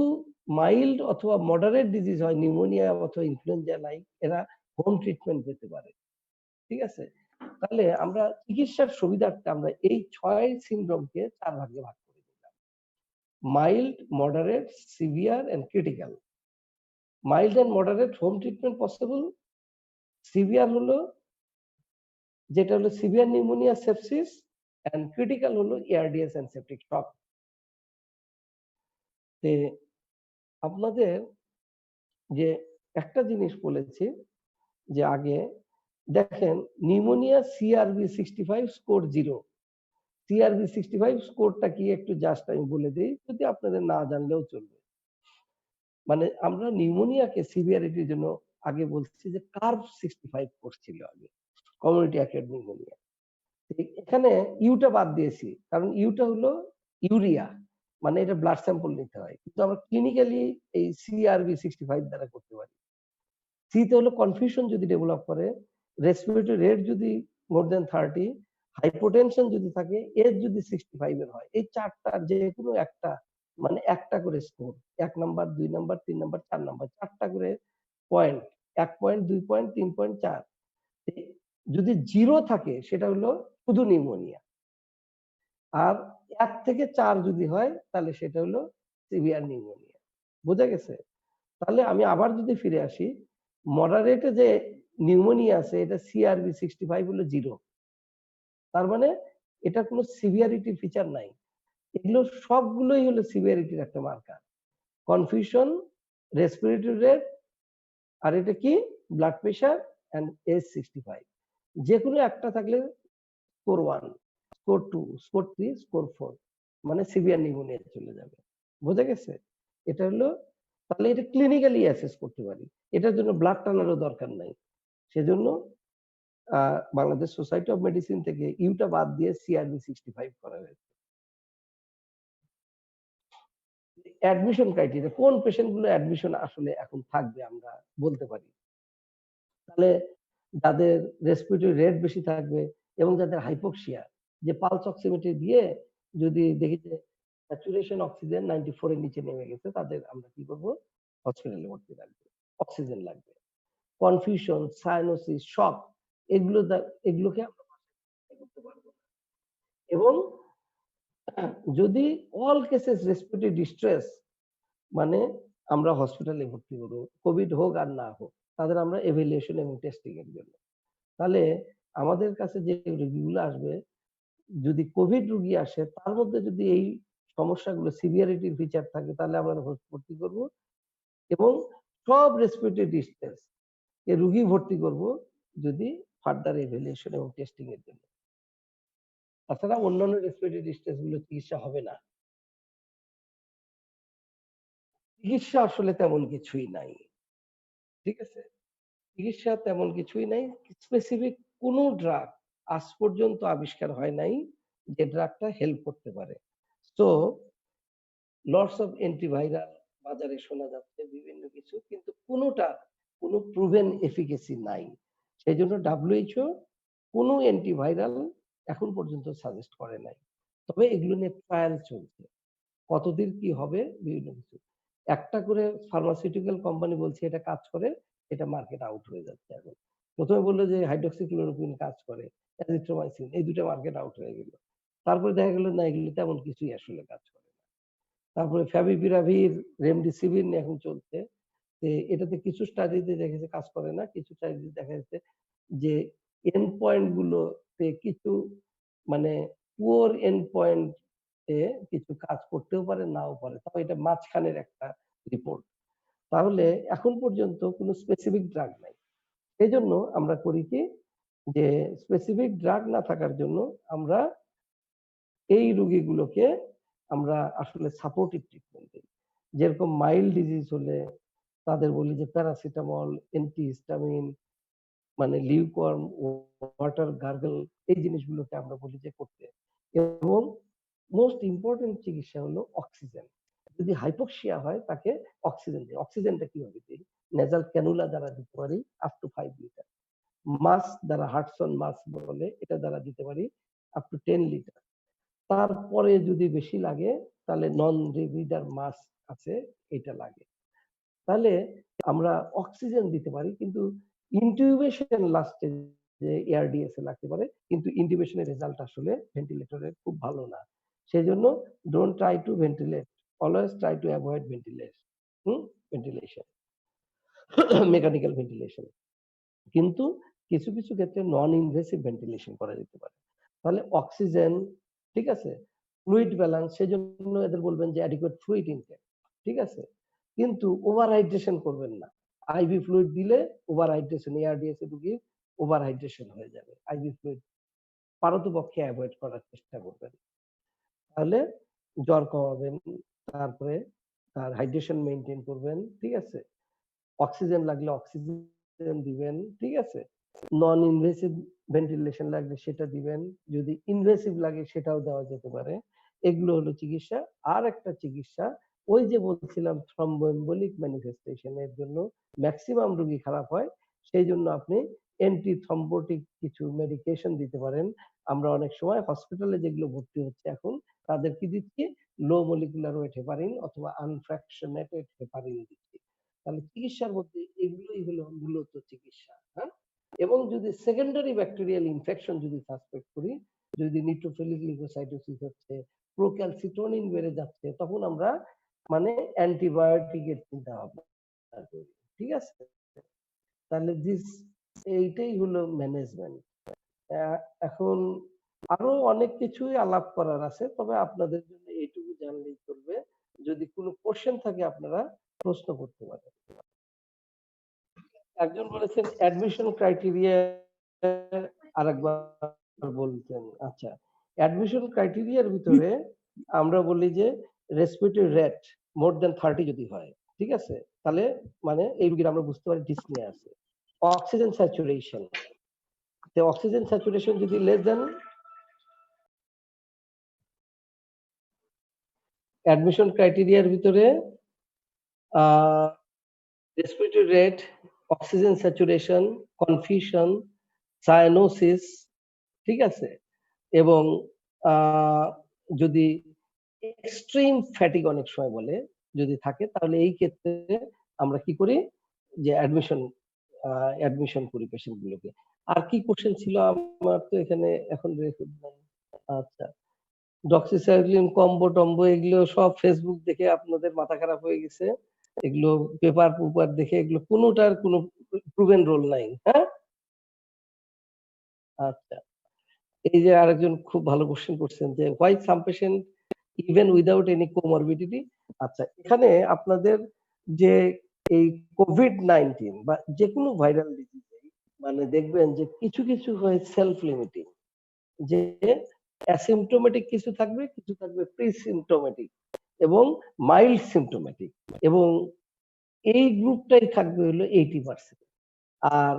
মাইল্ড অথবা মডারেট ডিজিজ হয়, নিউমোনিয়া অথবা ইনফ্লুয়েঞ্জা লাইক, এরা হোম ট্রিটমেন্ট পেতে পারে। ঠিক আছে? তাহলে আমরা চিকিৎসার সুবিধার্থে আমরা এই ৬ সিনড্রোমকে ৪ ভাগে ভাগ করে দিলাম। Mild, moderate, severe and critical. Mild and moderate home treatment possible. Severe হলো, যেটা হলো severe pneumonia, sepsis and critical হলো এআরডিএস এন্ড সেপটিক শক। আপনাদের যে একটা জিনিস বলেছি যে আগে দেখেন নিউমোনিয়া CRB65 স্কোর 0। CRB65 স্কোরটা কি একটু জাস্ট আমি বলে দেই, যদি আপনাদের না জানলেও চলবে। মানে আমরা নিউমোনিয়াকে সিভিয়ারিটির জন্য আগে বলছি যে কার্ভ 65 কোর্স ছিল আগে, কমিউনিটি অ্যাকিউট নিউমোনিয়া। এখানে ইউটা বাদ দিয়েছি, কারণ ইউটা হলো ইউরিয়া, মানে এটা ব্লাড স্যাম্পল নিতে হয়, কিন্তু আমরা ক্লিনিক্যালি এই CRB65 দ্বারা করতে পারি। সি তে হলো কনফিউশন যদি ডেভেলপ করে, রেসপিরেটরি রেট যদি মোর দেন 30, হাইপোটেনশন যদি থাকে, এজ যদি 65 এর হয়, এই চারটার যে কোনো একটা, মানে একটা করে score, 1 number 2 number 3 number 4 number, চারটা করে পয়েন্ট, 1 পয়েন্ট 2 পয়েন্ট 3 পয়েন্ট 4। যদি 0 থাকে সেটা হলো শুধু নিউমোনিয়া, আর 1 থেকে 4 যদি হয় তাহলে সেটা হলো সিভিয়ার নিউমোনিয়া। বোঝা গেছে? তাহলে আমি আবার যদি ফিরে আসি, মডারেটে যে নিউমোনিয়া আছে এটা CRB65 হলো 0। তার মানে এটা কোনো সিভিয়ারিটি ফিচার নাই। এগুলো সবগুলোই হলো সিভিয়ারিটির একটা মার্কার। কনফিউশন, রেসপিরেটরি রেট, আর এটা কি ব্লাড প্রেশার এন্ড এজ 65। যেকোনো একটা থাকলে স্কোর 1, স্কোর 2, স্কোর 3, স্কোর 4, মানে সিভিয়ার নিউমোনিয়া চলে যাবে। বোঝা গেছে? এটা হলো, তাহলে এটা ক্লিনিক্যালি অ্যাসেস করতে পারি। এটার জন্য ব্লাড টানারও দরকার নাই। সেজন্য বাংলাদেশ সোসাইটি অফ মেডিসিন থেকে ইউটা বাদ দিয়ে CRB65 করা হয়েছে। অ্যাডমিশন ক্রাইটেরিয়া, কোন পেশেন্ট গুলো অ্যাডমিশন আসলে এখন থাকবে আমরা বলতে পারি। তাহলে যাদের রেসপিরেটরি রেট বেশি থাকবে এবং যাদের হাইপোক্সিয়া, যে পালস অক্সিমেট্রি দিয়ে যদি দেখি যে স্যাচুরেশন অক্সিজেন 94 এর নিচে নেমে গেছে, তাদের আমরা কি করব? হসপিটালে ভর্তি রাখবো। অক্সিজেন লাগবে। কনফিউশন, সাইনোসিস, শক, এগুলোকে আমরা করতে পারবো না। এবং যদি অল কেসেস রেসপিরেটরি ডিস্ট্রেস, মানে আমরা হসপিটালে ভর্তি করবো, কোভিড হোক আর না হোক, তাদের আমরা এভালুয়েশন এবং টেস্টিং এর জন্য। তাহলে আমাদের কাছে যে রোগীগুলো আসবে, যদি কোভিড রোগী আসে তার মধ্যে যদি এই সমস্যাগুলো সিভিয়ারিটির ফিচার থাকে, তাহলে আমরা ভর্তি করব এবং সব রেসপিরেটরি ডিস্ট্রেস এ রোগী ভর্তি করব যদি ফার্দার এভালুয়েশন এবং টেস্টিং এর জন্য। তাছাড়া অন্যান্য রেসপিরেটরি ডিস্ট্রেস গুলো চিকিৎসা হবে না। চিকিৎসা আসলে তেমন কিছুই নাই। ঠিক আছে? চিকিৎসা তেমন কিছুই নাই। স্পেসিফিক কোন ড্রাগ আজ পর্যন্ত আবিষ্কার হয় নাই যে ড্রাগটা হেল্প করতে পারে। সো লটস অফ অ্যান্টিভাইরাল বাজারে শোনা যাচ্ছে বিভিন্ন কিছু, কিন্তু কোনটার কোন প্রুভেন এফিকেসি নাই। সেজন্য WHO কোন অ্যান্টিভাইরাল এখন পর্যন্ত সাজেস্ট করে নাই। তবে এগুলো নিয়ে ট্রায়াল চলছে। কতদূর কি হবে বিভিন্ন কিছু। একটা করে ফার্মাসিউটিক্যাল কোম্পানি বলছে এটা কাজ করে, এটা মার্কেট আউট হয়ে যাচ্ছে এখন। ১ম এ বলল যে হাইড্রক্সিক্লোরোকুইন কাজ করে, অ্যাজিথ্রোমাইসিন, এই ২ টা মার্কেট আউট হয়ে গেল। তারপরে দেখা গেল না, এগুলো তেমন কিছুই আসলে কাজ করে না। তারপরে ফ্যাভিপিরাভির, রেমডেসিভির নিয়ে এখন চলছে। এটাতে কিছু স্টাডিতে দেখা গেছে কাজ করে না, কিছু স্টাডিতে দেখা যাচ্ছে যে এন্ড পয়েন্ট গুলোতে কিছু, মানে পুয়ার এন্ড পয়েন্ট এ কিছু কাজ করতেও পারে, নাও পারে। তাও এটা মাঝখানের একটা রিপোর্ট। তাহলে এখন পর্যন্ত কোন স্পেসিফিক ড্রাগ নাই। সেজন্য আমরা করি কি, যে স্পেসিফিক ড্রাগ না থাকার জন্য আমরা এই রোগীগুলোকে আমরা আসলে সাপোর্টিভ ট্রিটমেন্ট দেই। যেরকম মাইল্ড ডিজিজ হলে তাদের বলি যে প্যারাসিটামল, অ্যান্টিহিস্টামিন, মানে লিউকওয়ার্ম ওয়াটার গার্গল, এই জিনিসগুলোকে আমরা বলি যে করতে। এবং মোস্ট ইম্পোর্টেন্ট চিকিৎসা হলো অক্সিজেন। যদি হাইপোক্সিয়া হয় তাকে অক্সিজেন দিই। অক্সিজেনটা কিভাবে দিই? নেজাল ক্যানুলা দ্বারা দিতে পারি আপ টু 5 লিটার। মাস্ক দ্বারা, হাডসন মাস্ক বলে, এটা দ্বারা দিতে পারি আপ টু 10 লিটার। তারপরে যদি বেশি লাগে তাহলে নন রিভিডার মাস্ক আছে, এটা লাগে। তাহলে আমরা অক্সিজেন দিতে পারি, কিন্তু ইনটিউবেশন লাস্টে যে এআরডিএস এ লাগতে পারে, কিন্তু ইনটিউবেশনের রেজাল্ট আসলে ভেন্টিলেটরের খুব ভালো না। সেজন্য don't try to ventilate, always try to avoid ventilation, mechanical ventilation. কিন্তু কিছু কিছু ক্ষেত্রে নন ইনভেসিভ ভেন্টিলেশন করা যেতে পারে। তাহলে অক্সিজেন, ঠিক আছে, ফ্লুইড ব্যালেন্স, সেজন্য এদের বলবেন যে অ্যাডিকুয়েট ফ্লুইড ইনটেক, ঠিক আছে, কিন্তু ওভার হাইড্রেশন করবেন না। আইভি ফ্লুইড দিলে ওভার হাইড্রেশন, এআরডিএস এ রোগীর ওভার হাইড্রেশন হয়ে যাবে। আইভি ফ্লুইড পারতপক্ষে অ্যাভয়েড করার চেষ্টা করবেন। তাহলে জ্বর কমাবেন, তারপরে তার হাইড্রেশন মেইনটেইন করবেন, ঠিক আছে? অক্সিজেন লাগলে অক্সিজেন দিবেন, ঠিক আছে? নন ইনভেসিভ ভেন্টিলেশন লাগলে সেটা দিবেন, যদি ইনভেসিভ লাগে সেটাও দেওয়া যেতে পারে। এগুলো হলো চিকিৎসা। আর একটা চিকিৎসা, ওই যে বলছিলাম থ্রম্বোএম্বোলিক ম্যানিফেস্টেশন এর জন্য ম্যাক্সিমাম রোগী খারাপ হয়, সেই জন্য আপনি অ্যান্টি থ্রম্বোটিক কিছু মেডিকেশন দিতে পারেন। আমরা অনেক সময় হসপিটালে যেগুলো ভর্তি হচ্ছে এখন তাদের কি দিচ্ছি, লো মলিকুলার ওয়েট হেপারিন অথবা আনফ্র্যাকশনেটেড হেপারিন দিচ্ছি। তাহলে চিকিৎসার মধ্যে এগুলোই হলো মূলত চিকিৎসা, হ্যাঁ? এবং যদি সেকেন্ডারি ব্যাকটেরিয়াল ইনফেকশন যদি সাসপেক্ট করি, যদি নিউট্রোফিলিক লিউকোসাইটোসিস হচ্ছে, প্রোক্যালসিটোনিন বেড়ে যাচ্ছে, তখন আমরা মানে অ্যান্টিবায়োটিকের চিন্তা ভাবনা করি, ঠিক আছে? তাহলে এইটাই হলো ম্যানেজমেন্ট। এখন আরো অনেক কিছুই আলাপ করার আছে, তবে আপনাদের জন্য এইটুকু জানলেই চলবে। যদি কোনো কোশ্চেন থাকে আপনারা প্রশ্ন করতে পারেন। একজন বলেছেন অ্যাডমিশন ক্রাইটেরিয়া আরেকবার বলতেন। আচ্ছা, অ্যাডমিশন ক্রাইটেরিয়ার ভিতরে আমরা বলি যে রেসপিরেটরি রেট মোর দ্যান 30 যদি হয়, ঠিক আছে? তাহলে মানে এই রোগীর আমরা বুঝতে পারি ডিসনিয়া আছে। অক্সিজেন স্যাচুরেশন, তো অক্সিজেন স্যাচুরেশন যদি লেস দ্যান, অ্যাডমিশন ক্রাইটেরিয়ার ভিতরে respiratory rate, oxygen saturation, confusion, cyanosis, ঠিক আছে? এবং যদি এক্সট্রিম ফ্যাটিগ অনেক সময় বলে যদি থাকে, তাহলে এই ক্ষেত্রে আমরা কি করি যে অ্যাডমিশন করি পেশেন্ট গুলোকে। আর কি কোশ্চেন ছিল আমার তো এখানে এখন রেখে দিলাম। আচ্ছা, ডক্সিসাইক্লিন কম্বো টম্বো এগুলো সব ফেসবুক দেখে আপনাদের মাথা খারাপ হয়ে গেছে। এগুলো পেপার পুপার দেখে এগুলো কোনোটার কোনো প্রুভেন রোল নাই, হ্যাঁ? আচ্ছা, এই যে আরেকজন খুব ভালো কোশ্চেন করছেন যে why some patient even without any comorbidity. আচ্ছা, এখানে আপনাদের যে এই কোভিড-19 বা যে কোনো ভাইরাল ডিজিজ মানে দেখবেন যে কিছু কিছু হয় সেলফ লিমিটিং, যে অ্যাসিম্পটোমেটিক কিছু থাকবে, কিছু থাকবে প্রি-সিম্পটোমেটিক এবং মাইল্ড সিম্পটোমেটিক, এবং এই গ্রুপটাই থাকবে হলো 80%। আর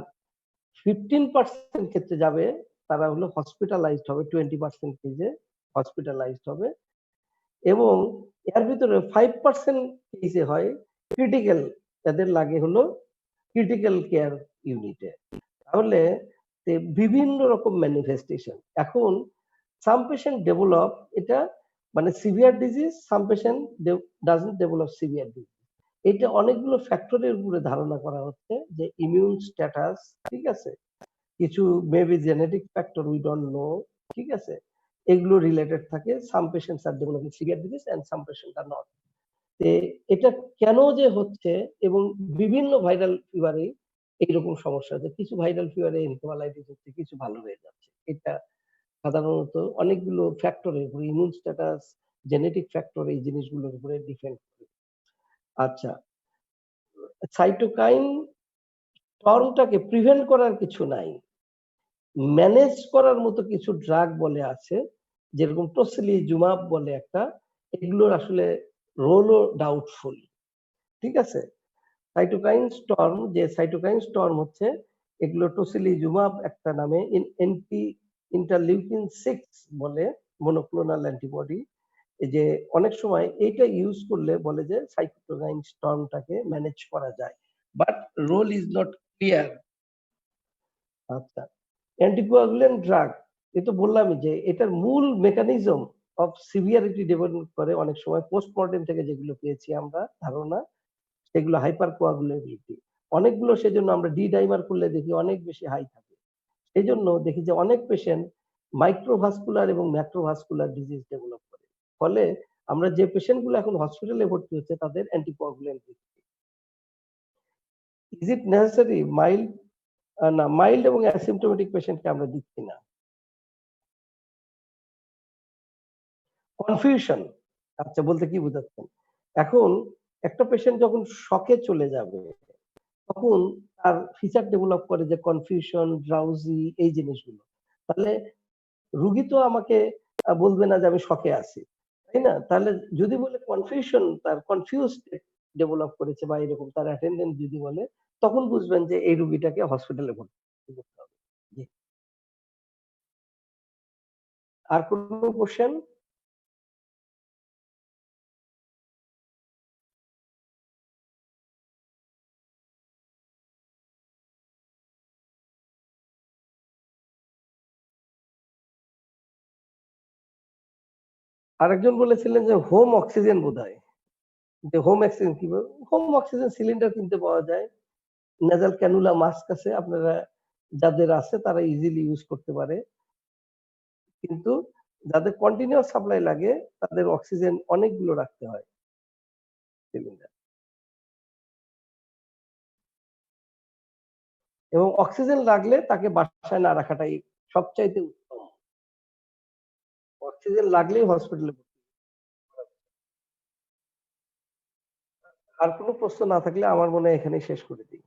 15% ক্ষেত্রে যাবে তারা হলো হসপিটালাইজড হবে, 20% কেসে হসপিটালাইজড হবে, এবং এর ভিতরে 5% কেসে হয় ক্রিটিক্যাল, তাদের লাগে হলো ক্রিটিক্যাল কেয়ার ইউনিটে। তাহলে বিভিন্ন রকম ম্যানিফেস্টেশন। এখন সাম পেশেন্ট ডেভেলপ এটা মানে severe disease, some patient doesn't develop severe disease. এটা অনেকগুলো ফ্যাক্টরের উপরে ধারণা করা হচ্ছে যে ইমিউন স্ট্যাটাস, ঠিক আছে? কিছু maybe genetic factor we don't know, ঠিক আছে? এগুলো রিলেটেড থাকে। Some patients are developing severe disease and some patient are not. এটা কেন যে হচ্ছে, এবং বিভিন্ন ভাইরাল ফিভারে এইরকম সমস্যা আছে, কিছু ভাইরাল ফিভারে এনকেফালাইটিস হচ্ছে, কিছু ভালো হয়ে যাচ্ছে। এটা সাধারণত অনেকগুলো ফ্যাক্টরের উপরে, ইমিউন স্ট্যাটাস, জেনেটিক ফ্যাক্টর, এই জিনিসগুলোর উপরে ডিপেন্ড করে। আচ্ছা, সাইটোকাইন টর্মটাকে প্রিভেন্ট করার কিছু নাই, ম্যানেজ করার মতো কিছু ড্রাগ বলে আছে, যেরকম টোসিলিজুমাব বলে একটা, এগুলোর আসলে রোলও ডাউটফুল, ঠিক আছে? সাইটোকাইন স্টর্ম, যে সাইটোকাইন স্টর্ম হচ্ছে এগুলো টোসিলিজুমাব একটা নামে, ইন্টারলিউকিন 6 বলে মনোক্লোনাল অ্যান্টিবডি। এই যে অনেক সময় এইটা ইউজ করলে বলে যে সাইটোকাইন স্টর্মটাকে ম্যানেজ করা যায়, but role is not clear. আচ্ছা, অ্যান্টিকোয়াগুলেন্ট ড্রাগ, এ তো বললামই যে এটার মূল মেকানিজম অফ সিভিয়ারিটি ডেভেলপ করে অনেক সময় পোস্টমর্টেম থেকে যেগুলো পেয়েছি আমরা ধারণা, সেগুলো হাইপার কোয়াগুলেবিলিটি। অনেকগুলো সেজন্য আমরা ডি ডাইমার করলে দেখি অনেক বেশি হাই থাকে। সেই জন্য দেখি যে অনেক পেশেন্ট মাইক্রোভাস্কুলার এবং ম্যাক্রোভাস্কুলার ডিজিজ ডেভেলপ করে। ফলে আমরা যে পেশেন্ট গুলো এখন হসপিটালে ভর্তি হচ্ছে তাদের অ্যান্টিকোয়াগুলেন্ট দিচ্ছি। Is it necessary mild? না, মাইল্ড এবং অ্যাসিম্পটোমেটিক পেশেন্টকে আমরা দিচ্ছি না। কনফিউশন, আচ্ছা বলতে কি বোঝাচ্ছেন? এখন একটা পেশেন্ট যখন শকে চলে যাবে, তখন তার ফিচার ডেভেলপ করে যে কনফিউশন, ড্রাউজি এই জিনিসগুলো। তাহলে রুগী তো আমাকে বলবে না যে আমি শকে আছি। তাই না? তাহলে যদি বলে কনফিউশন তার কনফিউজ স্টেট ডেভেলপ করেছে বা এরকম তার অ্যাটেন্ডেন্ট যদি বলে, তখন বুঝবেন যে এই রুগীটাকে হসপিটালে ভর্তি করতে হবে। জি। আর কোন কোয়েশ্চেন? আরেকজন বলেছিলেন যে হোম অক্সিজেন বোধহয়। যে হোম অক্সিজেন কিভাবে? হোম অক্সিজেন সিলিন্ডার কিনতে পাওয়া যায়। নেজাল ক্যানুলা মাস্ক আছে। আপনারা যাদের আছে তারা ইজিলি ইউজ করতে পারে। কিন্তু যাদের কন্টিনিউয়াস সাপ্লাই লাগে তাদের অক্সিজেন অনেকগুলো রাখতে হয় সিলিন্ডার। এবং অক্সিজেন লাগলে তাকে বাসায় না রাখাটাই সবচাইতে উত্তম। অক্সিজেন লাগলেই হসপিটালে ভর্তি করা। আর কোন প্রশ্ন না থাকলে আমার মনে হয় এখানেই শেষ করে দিই।